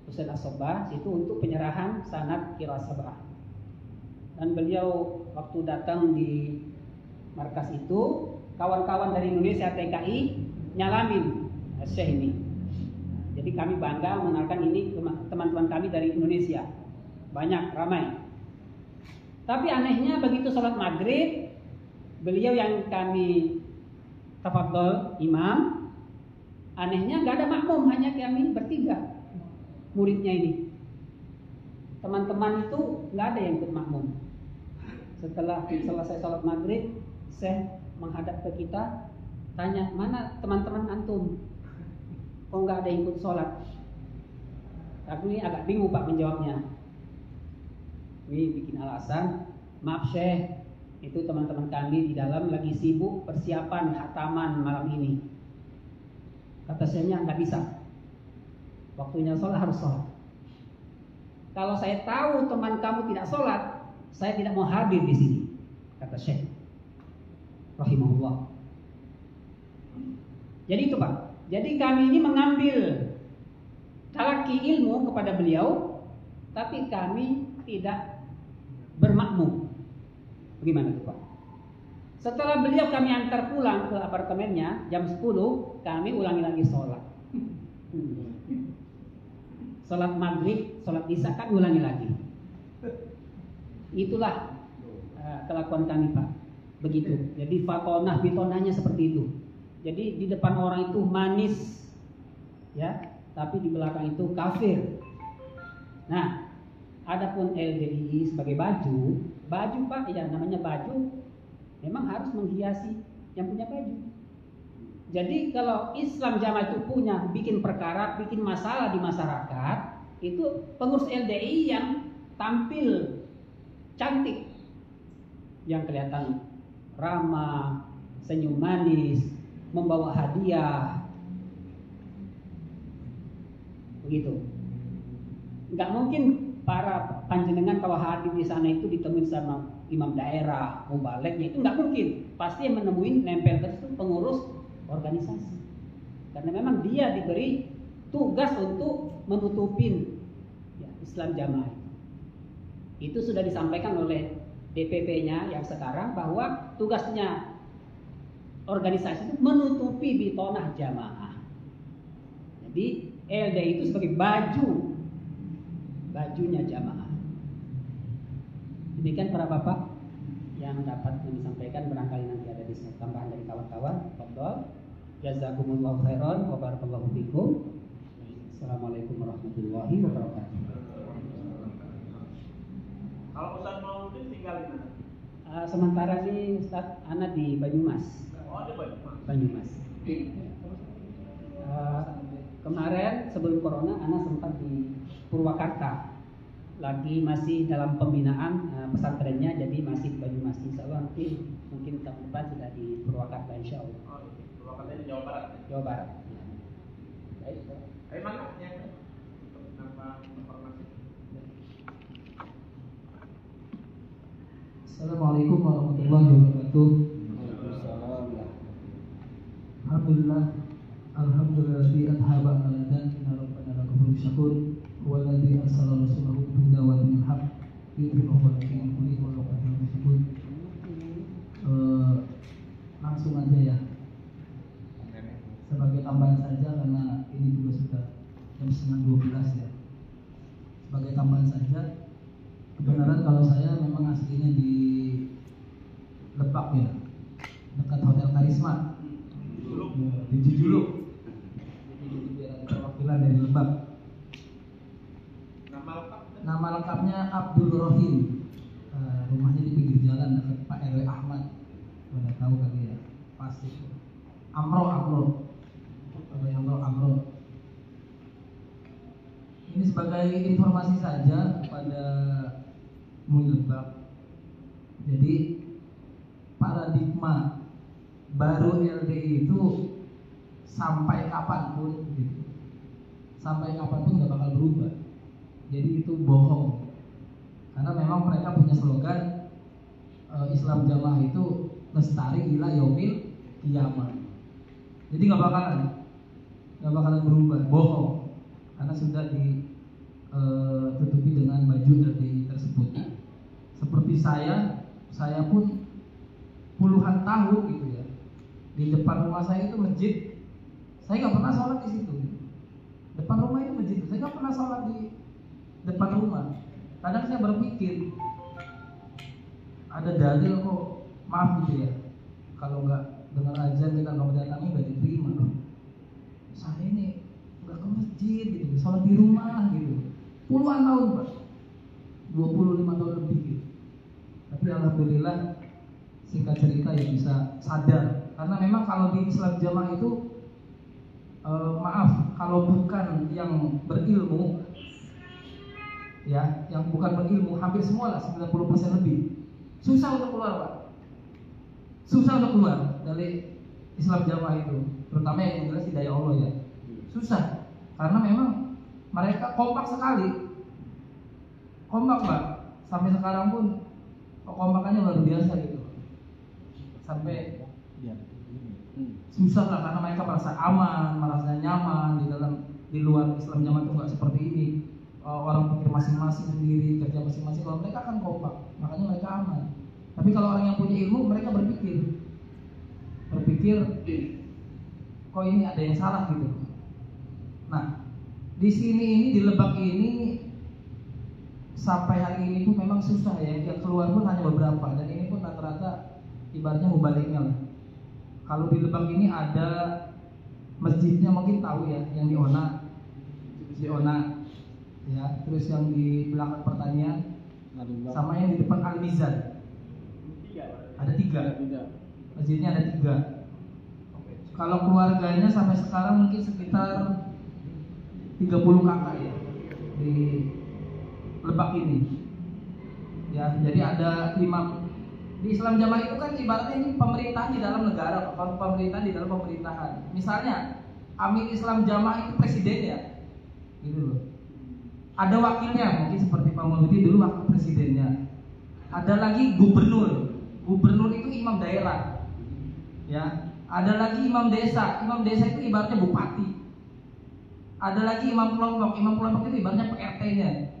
S6: Husain As-Sobbah, itu untuk penyerahan sanad qiraat sab'ah. Dan beliau waktu datang di markas itu, kawan-kawan dari Indonesia TKI nyalamin Syekh ini. Jadi kami bangga mengenalkan ini teman-teman kami dari Indonesia. Banyak, ramai. Tapi anehnya begitu sholat maghrib, beliau yang kami tafadhol imam, anehnya nggak ada makmum, hanya kami bertiga muridnya ini. Teman-teman itu nggak ada yang ikut makmum. Setelah selesai sholat maghrib, Syekh menghadap ke kita, tanya, mana teman-teman antum? Kok nggak ada yang ikut sholat? Aku ini agak bingung Pak menjawabnya. Ini bikin alasan, maaf Syekh, itu teman-teman kami di dalam lagi sibuk persiapan khataman malam ini. Kata Syekhnya nggak bisa. Waktunya sholat harus sholat. Kalau saya tahu teman kamu tidak sholat, saya tidak mau hadir di sini, kata Syekh rahimahullah. Jadi itu Pak. Jadi kami ini mengambil talaki ilmu kepada beliau, tapi kami tidak bermakmum. Bagaimana itu Pak? Setelah beliau kami antar pulang ke apartemennya jam 10, kami ulangi lagi sholat. Sholat maghrib, sholat isya kami ulangi lagi. Itulah kelakuan kami Pak. Begitu. Jadi fatonah bitonahnya seperti itu. Jadi di depan orang itu manis, ya, tapi di belakang itu kafir. Nah, adapun LDII sebagai baju Pak, ya namanya baju, memang harus menghiasi yang punya baju. Jadi kalau Islam Jamaah itu punya bikin perkara, bikin masalah di masyarakat, itu pengurus LDII yang tampil cantik, yang kelihatan ramah, senyum manis, membawa hadiah. Begitu. Nggak mungkin para panjenengan kalau hadir di sana itu ditemui sama imam daerah, mubaleknya, itu nggak mungkin. Pasti yang menemui nempel terus itu pengurus organisasi. Karena memang dia diberi tugas untuk menutupin ya, Islam Jamaah. Itu sudah disampaikan oleh DPP-nya yang sekarang bahwa tugasnya organisasi itu menutupi bitonah jamaah. Jadi LDI itu sebagai bajunya jamaah. Demikian para bapak yang dapat kami sampaikan, barangkali nanti ada tambahan dari kawan-kawan. Fadhol. Jazakumullahu khairan wa barakallahu fikum. Assalamualaikum warahmatullahi wabarakatuh.
S1: Kalau Ustaz Mauludin tinggal di mana?
S6: Sementara ini Ustaz Ana di Banyumas.
S1: Oh, di Banyumas.
S6: Banyumas. Kemarin sebelum corona Ana sempat di Purwakarta. Lagi masih dalam pembinaan pesantrennya, jadi masih di Banyumas. Insyaallah nanti mungkin tahun depan sudah di Purwakarta insyaallah.
S1: Oh, Purwakarta di Jawa Barat.
S6: Jawa Barat. Ya. Baik.
S1: Dari mana yang nama informasi?
S4: Assalamualaikum warahmatullahi wabarakatuh. Alhamdulillah adhaba al-adan inna rabbana lakafur syakur huwaladzi arsala rasulahu bil-huda wa dinil haqq yudhhiruhu 'ala dini kullihi wa law kariha al-musyrikun. Langsung aja ya. Sebagai tambahan saja karena ini juga sudah jam 11:30 ya. Sebagai tambahan saja, kebenaran kalau saya memang aslinya di Lebak ya, dekat Hotel Karisma di Jujuluk. Jadi biar ada perwakilan dari Lebak. Nama lengkapnya Abdul Rohim. Rumahnya di pinggir jalan dekat Pak RW Ahmad. Pada tahu kali ya, pasti. Amro. Ini sebagai informasi saja kepada MUI Lebak. Jadi paradigma baru LDI itu sampai kapanpun gitu. Sampai kapanpun nggak bakal berubah. Jadi itu bohong. Karena memang mereka punya slogan Islam Jamaah itu lestari ila yaumil qiyamah. Jadi nggak bakalan berubah, bohong. Karena sudah ditutupi dengan baju LDI tersebut. Seperti saya pun puluhan tahun gitu ya. Di depan rumah saya itu masjid. Saya nggak pernah sholat di situ. Depan rumah itu masjid. Saya nggak pernah sholat di depan rumah. Kadang saya berpikir ada dalil kok, maaf gitu ya. Kalau nggak dengar azan kita nggak mendatangi nggak diterima. Saya ini nggak ke masjid gitu, sholat di rumah gitu. Puluhan tahun Pak, 25 tahun lebih gitu. Tapi alhamdulillah singkat cerita ya bisa sadar. Karena memang kalau di Islam Jamaah itu maaf, kalau bukan yang berilmu ya, yang bukan berilmu hampir semua lah 90% lebih susah untuk keluar Pak. Susah untuk keluar dari Islam Jamaah itu, terutama yang jelas hidayah Allah ya. Susah karena memang mereka kompak sekali. Kompak Pak. Sampai sekarang pun kompakannya luar biasa gitu. Sampai susah lah karena mereka merasa aman, merasa nyaman di luar Islam Jamaah itu nggak seperti ini. Orang pikir masing-masing sendiri, kerja masing-masing. Kalau mereka kan kompak, makanya mereka aman. Tapi kalau orang yang punya ilmu, mereka berpikir kok ini ada yang salah gitu. Nah, di sini di Lebak ini sampai hari ini pun memang susah ya. Yang keluar pun hanya beberapa, dan ini pun rata-rata ibaratnya mubaliknya lah. Kalau di Lebak ini ada masjidnya mungkin tahu ya, yang di Ona ya, terus yang di belakang pertanian, sama yang di depan Al-Mizan. Ada tiga. Masjidnya ada 3. Kalau keluarganya sampai sekarang mungkin sekitar 30 kakak ya di Lebak ini. Ya, jadi ada imam Jadi Islam jamaah itu kan ibaratnya ini pemerintahan di dalam negara, pemerintahan di dalam pemerintahan. Misalnya Amir Islam jamaah itu presiden ya, gitu loh. Ada wakilnya, mungkin seperti Pak Mauludi dulu wakil presidennya. Ada lagi gubernur, gubernur itu imam daerah, ya. Ada lagi imam desa itu ibaratnya bupati. Ada lagi imam kelompok itu ibaratnya PRT-nya.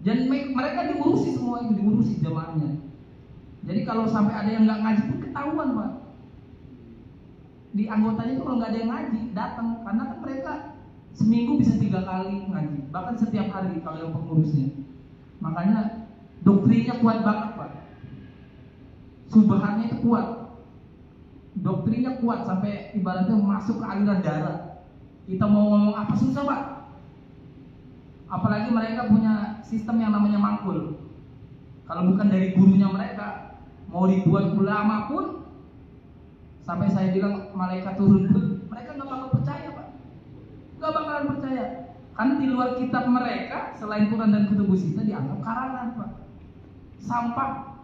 S4: Dan mereka diurusi semua itu, diurusi jamaahnya. Jadi kalau sampai ada yang nggak ngaji pun ketahuan, Pak. Di anggotanya itu kalau nggak ada yang ngaji datang, karena kan mereka seminggu bisa 3 kali ngaji, bahkan setiap hari kalau yang pengurusnya. Makanya doktrinnya kuat banget, Pak. Subhannya itu kuat. Doktrinnya kuat sampai ibaratnya masuk ke aliran darah. Kita mau ngomong apa susah, Pak. Apalagi mereka punya sistem yang namanya mangkul. Kalau bukan dari gurunya mereka, mau dibuat ulama pun, sampai saya bilang malaikat turun pun, mereka nggak bakal percaya, Pak. Nggak bakalan percaya. Karena di luar kitab mereka, selain Quran dan kutubus kita dianggap karangan, Pak. Sampah.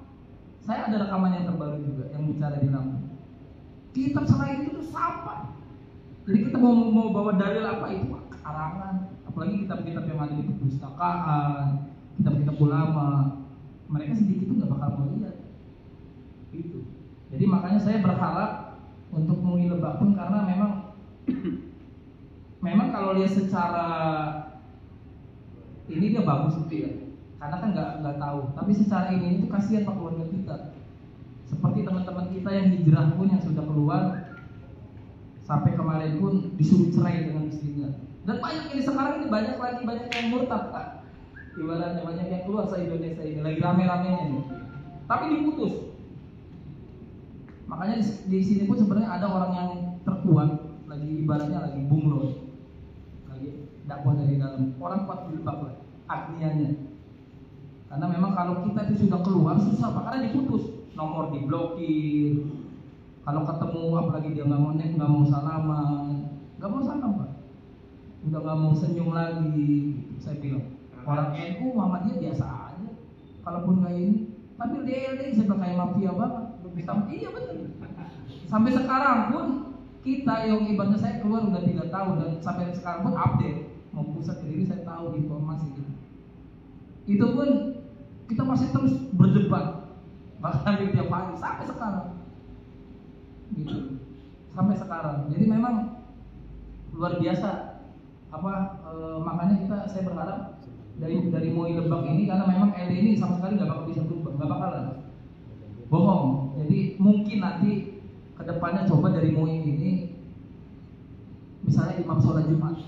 S4: Saya ada rekaman yang terbaru juga yang bicara di Lampung. Kitab selain itu sampah. Jadi kita mau bawa dalil apa itu karangan. Apalagi kitab-kitab yang ada di perpustakaan, kitab-kitab ulama, mereka sedikit itu nggak bakal mau lihat. Itu. Jadi makanya saya berharap untuk MUI Lebak pun, karena memang kalau lihat secara ini dia bagus gitu ya. Karena kan nggak tahu. Tapi secara ini itu kasihan Pak keluarga kita. Seperti teman-teman kita yang hijrah pun yang sudah keluar, sampai kemarin pun disuruh cerai dengan istrinya. Dan banyak ini sekarang ini banyak yang murtad, Pak. Ibaratnya banyak yang keluar se Indonesia ini lagi rame-ramenya nih. Tapi diputus. Makanya di sini pun sebenarnya ada orang yang terkuat, lagi ibaratnya lagi bunglon, lagi dakwah dari dalam. Orang kuat di Lebak lah, agnianya. Karena memang kalau kita itu sudah keluar susah, Pak, karena diputus. Nomor diblokir. Kalau ketemu apalagi dia nggak mau salaman, nggak mau salam, Pak. Udah nggak mau senyum lagi. Saya bilang orang NU Muhammadiyah biasa aja. Kalaupun nggak ini, tapi DLD saya kayak mafia banget. Iya betul. Sampai sekarang pun kita yang ibaratnya saya keluar udah 3 tahun dan sampai sekarang pun update. Mau pusat ke diri saya tahu informasi gitu. Itu pun kita masih terus berdebat. Bahkan tiap hari sampai sekarang gitu, sampai sekarang. Jadi memang luar biasa makanya saya berharap dari MUI Lebak ini, karena memang LD ini sama sekali nggak bakal bisa berubah, nggak bakalan bohong. Jadi mungkin nanti kedepannya coba dari MUI ini misalnya imam sholat Jumat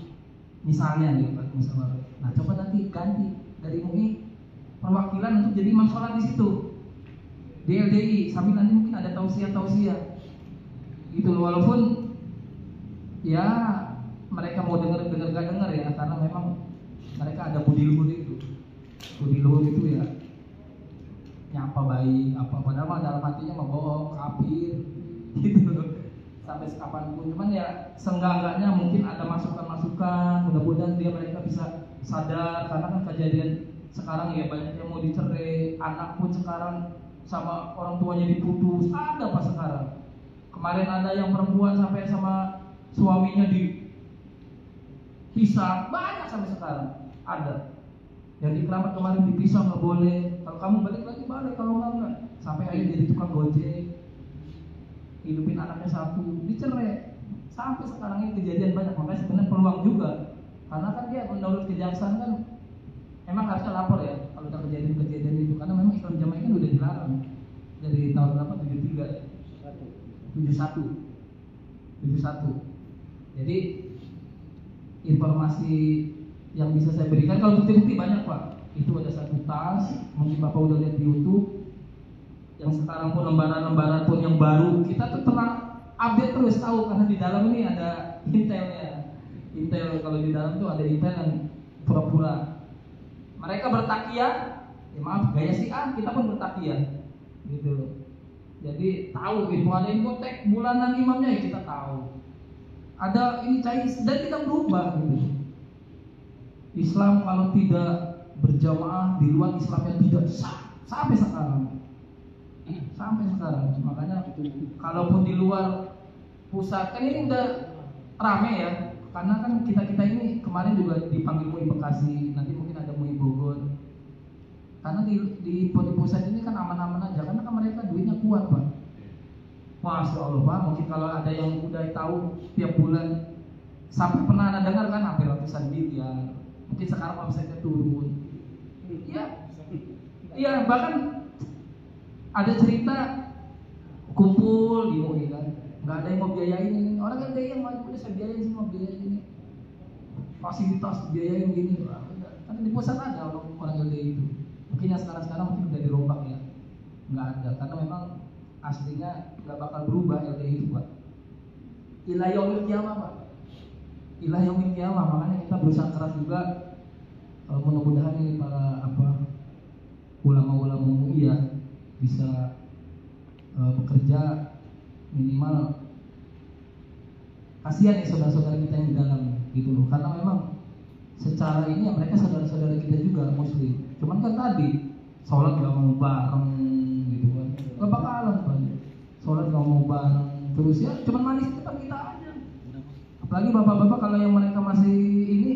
S4: misalnya nih Pak, misalnya. Nah coba nanti ganti dari MUI perwakilan untuk jadi imam sholat di situ. DLDI sambil nanti mungkin ada tausiah gitu loh, walaupun ya mereka mau denger gak denger ya, karena memang mereka ada budi luhur itu ya nyapa baik apa, padahal dalam hatinya mau bohong, kafir gitu loh sampai kapanpun. Cuman ya seenggak-enggaknya mungkin ada masukan, mudah-mudahan mereka bisa sadar, karena kan kejadian sekarang ya banyak yang mau dicerai, anak pun sekarang sama orang tuanya diputus, ada apa sekarang? Kemarin ada yang perempuan sampai sama suaminya dipisah, banyak sampai sekarang ada. Yang di Keramat kemarin dipisah nggak boleh, kalau kamu balik lagi balik, kalau nggak. Sampai akhirnya jadi tukang gojek, hidupin anaknya 1, dicerai. Sampai sekarang ini kejadian banyak, makanya sebenarnya peluang juga, karena kan dia menurut kejaksaan kan emang harusnya lapor ya kalau ada kejadian itu, karena memang Islam jamaah kan udah dilarang dari tahun berapa? 71. Jadi informasi yang bisa saya berikan, kalau bukti-bukti banyak Pak. Itu ada 1 tas, mungkin Bapak udah lihat di YouTube. Yang sekarang pun lembaran-lembaran pun yang baru, kita tuh pernah update terus tahu, karena di dalam ini ada intelnya. Intel kalau di dalam tuh ada intel yang pura-pura. Mereka bertakiyah, ya maaf gaya Syiah, kita pun bertakiyah, gitu. Jadi tahu info, ada info tek bulanan imamnya ya kita tahu. Ada ini cair dan kita berubah gitu. Islam kalau tidak berjamaah di luar Islam yang tidak sah sampai sekarang. sampai sekarang. Makanya kalaupun di luar pusat kan ini udah rame ya, karena kan kita ini kemarin juga dipanggil MUI Bekasi, nanti mungkin ada MUI Bogor. Karena di pusat ini kan aman-aman aja, karena kan mereka duitnya kuat Pak. Masya Allah Pak, mungkin kalau ada yang udah tahu tiap bulan sampai pernah Anda dengar kan hampir ratusan miliar. Mungkin sekarang omsetnya turun. Iya, bahkan ada cerita kumpul di MUI kan, nggak ada yang mau biayain ini. Orang kan yang mau udah saya biayain semua, biayain ini. Fasilitas biayain gini. Kan di pusat ada orang LDI itu. Mungkin yang sekarang mungkin udah dirombak ya, nggak ada. Karena memang aslinya nggak bakal berubah LDI itu Pak. Ila yaumil qiyamah Pak. Ila yaumil qiyamah, makanya kita berusaha keras juga. Mudah-mudahan ini para ulama-ulama MUI ya bisa bekerja minimal. Kasihan ya saudara-saudara kita yang di dalam gitu loh, karena memang secara ini ya mereka saudara-saudara kita juga muslim. Cuman kan tadi sholat nggak mau bareng gitu kan, nggak bakalan Pak. Sholat nggak mau bareng terus ya, cuman manis depan kita aja. Apalagi bapak-bapak kalau yang mereka masih ini,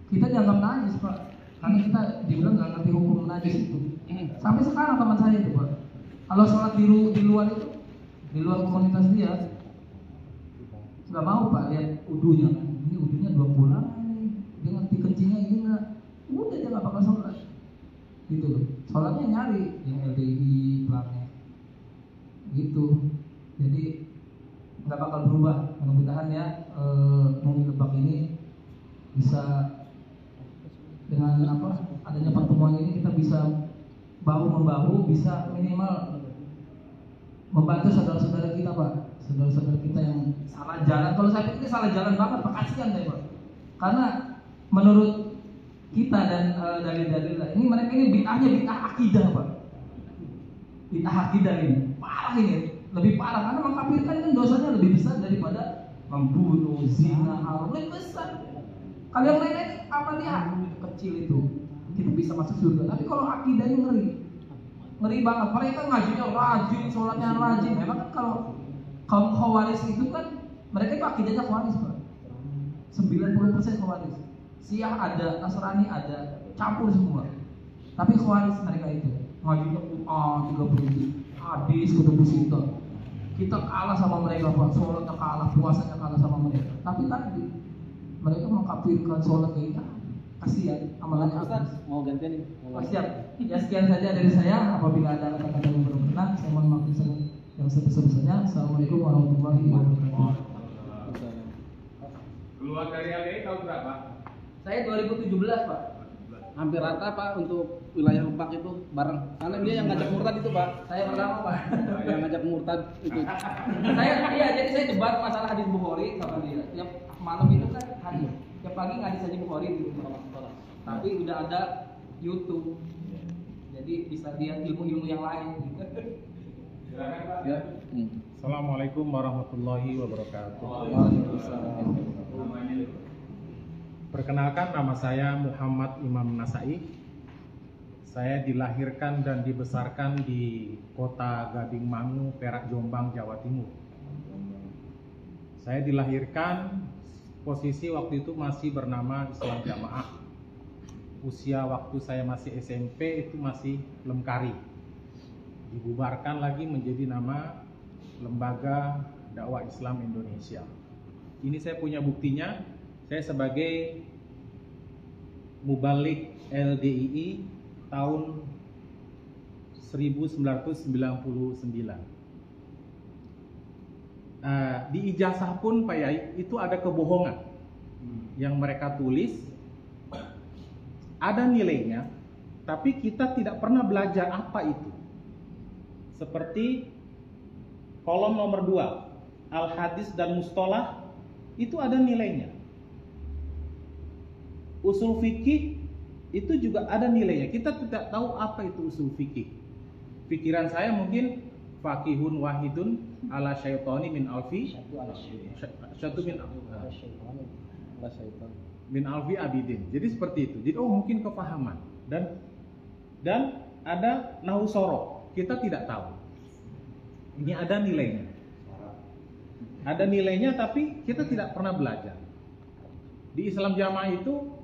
S4: kita dianggap najis Pak, karena kita dibilang nggak ngerti hukum najis itu. Sampai sekarang teman saya itu Pak, kalau sholat di luar itu, di luar komunitas dia, nggak mau Pak lihat udunya kan. Ini udunya 2 bulan, dia ngerti kencingnya ini nggak, udah dia nggak bakal sholat. Gitu loh, sholatnya nyari yang LDI planet, gitu. Jadi nggak bakal berubah. Mudah-mudahan ya MUI Lebak ini bisa dengan adanya pertemuan ini kita bisa bahu membahu, bisa minimal membantu saudara-saudara kita Pak, saudara-saudara kita yang salah jalan. Kalau saya pikir ini salah jalan banget Pak, kasihan saya Pak. Karena menurut kita dan dalil-dalil ini mereka ini bid'ah akidah Pak. Bid'ah akidah ini parah, ini lebih parah karena mengkafirkan kan dosanya lebih besar daripada membunuh, zina, haram, lebih besar. Kalau yang lain amalnya kecil itu kita bisa masuk surga. Tapi kalau akidahnya ngeri banget. Mereka ngajinya rajin, sholatnya rajin. Memang kan kalau kaum khawaris itu kan mereka itu akidahnya khawaris Pak. 90% khawaris. Syiah ada, Nasrani ada, campur semua. Tapi khawaris mereka itu ngajinya Quran 30 hadis ketemu situ. Kita kalah sama mereka Pak, sholatnya kalah, puasanya kalah sama mereka. Tapi tadi mereka mengkafirkan sholat kita, kasihan amalannya habis.
S2: Mau gantian nih?
S4: Siap. Ya sekian saja dari saya. Apabila ada kata-kata yang berkenan, saya mohon maaf yang sebesar-besarnya. Assalamualaikum warahmatullahi wabarakatuh.
S3: Keluar dari LDI tahun berapa?
S4: Saya 2017 Pak.
S2: Hampir rata Pak untuk wilayah Lebak itu bareng. Karena dia yang ngajak murtad itu Pak.
S4: Saya pertama Pak.
S2: Yang ngajak murtad itu.
S4: Jadi saya debat masalah hadis Bukhari sama dia. Tiap malam itu kan hadis. Tiap pagi hadis hadis Bukhari di rumah sekolah. Tapi udah ada YouTube. Jadi bisa lihat ilmu-ilmu yang lain gitu.
S3: Silakan Pak.
S2: Ya.
S7: Assalamualaikum warahmatullahi wabarakatuh.
S2: Waalaikumsalam.
S7: Perkenalkan, nama saya Muhammad Imam Nasai. Saya dilahirkan dan dibesarkan di kota Gading Mangu, Perak, Jombang, Jawa Timur. Saya dilahirkan posisi waktu itu masih bernama Islam Jamaah. Usia waktu saya masih SMP itu masih Lemkari. Dibubarkan lagi menjadi nama Lembaga Dakwah Islam Indonesia. Ini saya punya buktinya. Saya sebagai mubalik LDII tahun 1999. Di ijazah pun Pak Yai itu ada kebohongan yang mereka tulis, ada nilainya, tapi kita tidak pernah belajar apa itu. Seperti kolom nomor 2, Al-Hadis dan Mustolah, itu ada nilainya. Usul fikih itu juga ada nilainya. Kita tidak tahu apa itu usul fikih. Pikiran saya mungkin fakihun wahidun ala syaitani min alfi syatu min alfi abidin. Jadi seperti itu. Jadi mungkin kepahaman dan ada nahu sorof. Kita tidak tahu. Ini ada nilainya. Ada nilainya tapi kita tidak pernah belajar. Di Islam Jamaah itu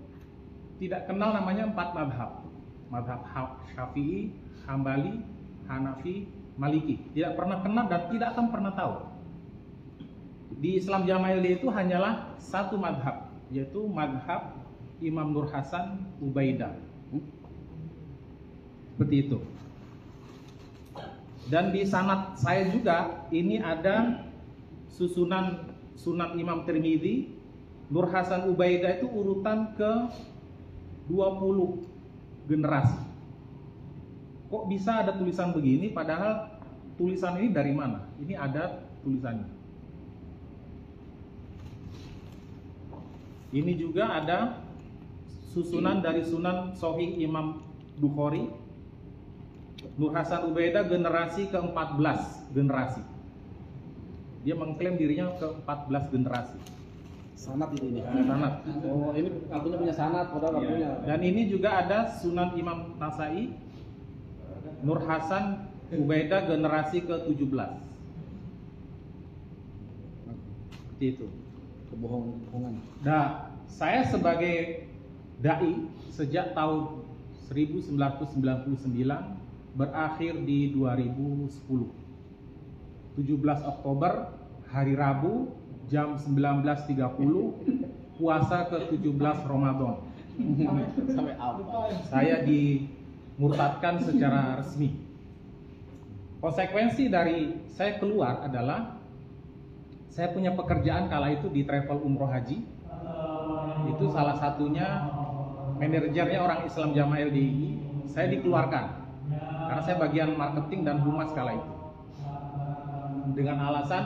S7: tidak kenal namanya 4 madhab. Madhab Syafi'i, Hambali, Hanafi, Maliki. Tidak pernah kenal dan tidak akan pernah tahu. Di Islam Jamaah itu hanyalah satu madhab, yaitu madhab Imam Nur Hasan Ubaidah. Seperti itu. Dan di sanad saya juga ini ada susunan Sunan Imam Tirmidzi. Nur Hasan Ubaidah itu urutan ke 20 generasi. Kok bisa ada tulisan begini padahal tulisan ini dari mana? Ini ada tulisannya. Ini juga ada susunan dari Sunan Sahih Imam Bukhari. Nur Hasan Ubaidah generasi ke-14 generasi. Dia mengklaim dirinya ke-14 generasi.
S2: Sanad ini.
S7: Sanad.
S2: Oh, ini akunya punya sanad, padahal akunya.
S7: Dan ini juga ada Sunan Imam Nasai, Nur Hasan Ubaidah generasi ke-17. Seperti itu.
S2: Kebohongan.
S7: Nah, saya sebagai dai sejak tahun 1999 berakhir di 2010. 17 Oktober hari Rabu jam 19.30 puasa ke-17 Ramadan.
S2: Sampai apa?
S7: Saya dimurtadkan secara resmi. Konsekuensi dari saya keluar adalah saya punya pekerjaan kala itu di travel umroh haji. Itu salah satunya manajernya orang Islam Jamaah LDI. Saya dikeluarkan karena saya bagian marketing dan humas kala itu. Dengan alasan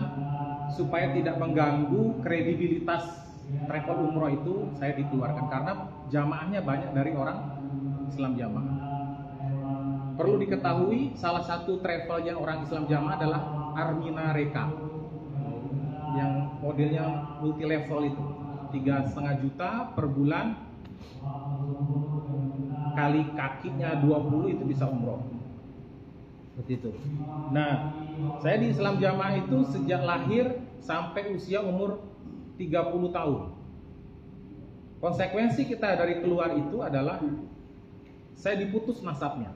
S7: supaya tidak mengganggu kredibilitas travel umroh itu, saya dikeluarkan karena jamaahnya banyak dari orang Islam Jamaah. Perlu diketahui salah satu travelnya orang Islam Jamaah adalah Armina Reka yang modelnya multi level itu 3,5 juta per bulan kali kakinya 20 itu bisa umroh. Seperti itu. Nah, saya di Islam Jamaah itu sejak lahir sampai usia umur 30 tahun. Konsekuensi kita dari keluar itu adalah saya diputus nasabnya.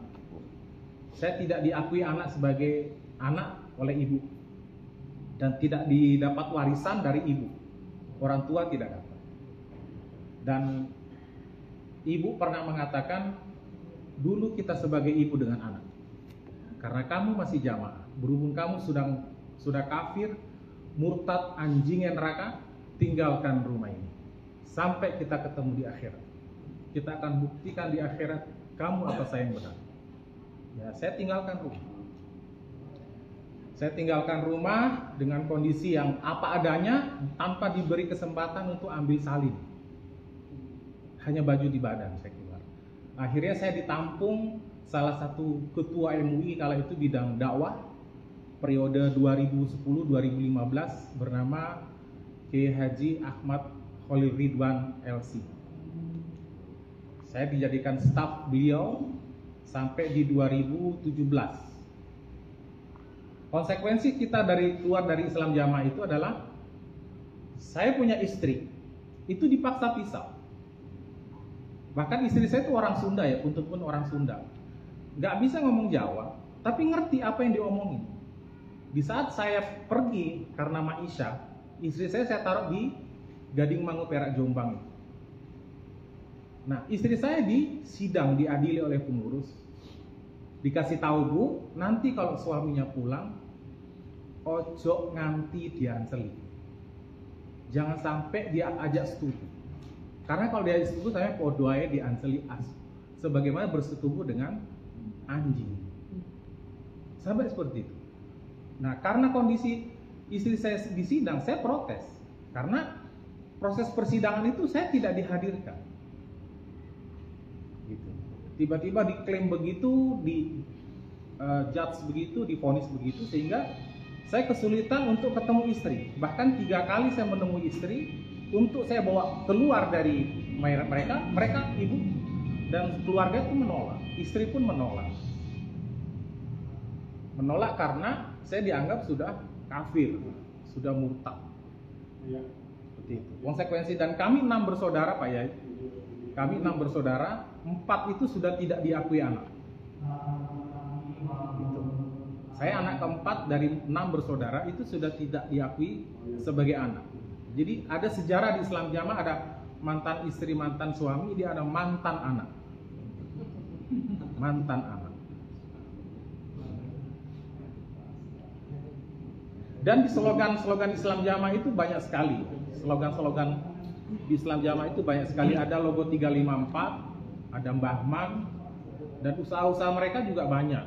S7: Saya tidak diakui anak sebagai anak oleh ibu dan tidak didapat warisan dari ibu. Orang tua tidak dapat. Dan ibu pernah mengatakan, dulu kita sebagai ibu dengan anak. Karena kamu masih jamaah, berhubung kamu sudah kafir, murtad, anjingnya neraka, tinggalkan rumah ini sampai kita ketemu di akhirat. Kita akan buktikan di akhirat kamu atau saya yang benar. Ya, saya tinggalkan rumah. Saya tinggalkan rumah dengan kondisi yang apa adanya, tanpa diberi kesempatan untuk ambil salin. Hanya baju di badan saya keluar. Akhirnya saya ditampung salah satu ketua MUI kala itu bidang dakwah periode 2010-2015 bernama Kiai Haji Ahmad Khalil Ridwan LC. Saya dijadikan staf beliau sampai di 2017. Konsekuensi kita keluar dari Islam Jamaah itu adalah saya punya istri, itu dipaksa pisah. Bahkan istri saya itu orang Sunda ya, Puntut pun orang Sunda. Nggak bisa ngomong Jawa, tapi ngerti apa yang diomongin. Di saat saya pergi karena Maisha, istri saya taruh di Gading Mangu Perak Jombang. Nah, istri saya di sidang diadili oleh pengurus. Dikasih tahu, Bu, nanti kalau suaminya pulang, ojo nganti dianceli. Jangan sampai dia ajak setubuh. Karena kalau dia setubuh, saya podoanya dianceli as. Sebagaimana bersetubuh dengan anjing. Sampai seperti itu. Nah, karena kondisi istri saya di sidang, saya protes. Karena proses persidangan itu saya tidak dihadirkan. Gitu. Tiba-tiba diklaim begitu, di judge begitu, divonis begitu, sehingga saya kesulitan untuk ketemu istri. Bahkan 3 kali saya menemui istri untuk saya bawa keluar dari mereka ibu dan keluarga itu menolak, istri pun menolak karena saya dianggap sudah kafir, sudah murtad. Seperti itu. Konsekuensi, dan kami 6 bersaudara Pak Yai. Kami 6 bersaudara, 4 itu sudah tidak diakui anak. Gitu. Saya anak keempat dari 6 bersaudara itu sudah tidak diakui sebagai anak. Jadi ada sejarah di Islam Jamaah, ada mantan istri, mantan suami, dia ada mantan anak. Mantan anak. Dan di slogan-slogan Islam Jamaah itu banyak sekali. Slogan-slogan di Islam Jamaah itu banyak sekali. Ada logo 354, ada Mbah Man, dan usaha-usaha mereka juga banyak.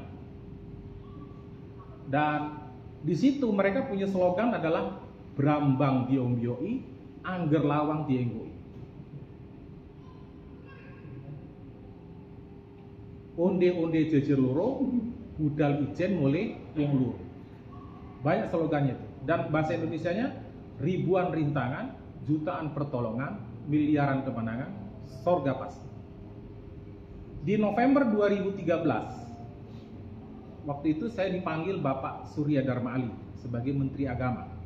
S7: Dan di situ mereka punya slogan adalah Brambang diombioi, angger lawang dienggoi. Onde-onde jejer loro, budal ijen mulai wong loro. Banyak slogannya itu. Dan bahasa Indonesianya ribuan rintangan, jutaan pertolongan, miliaran kemenangan, sorga pasti. Di November 2013, waktu itu saya dipanggil Bapak Surya Dharma Ali sebagai Menteri Agama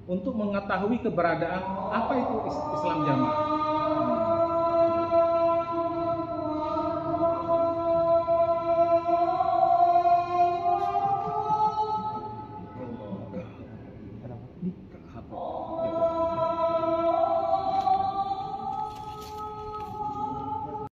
S7: untuk mengetahui keberadaan apa itu Islam Jamaah.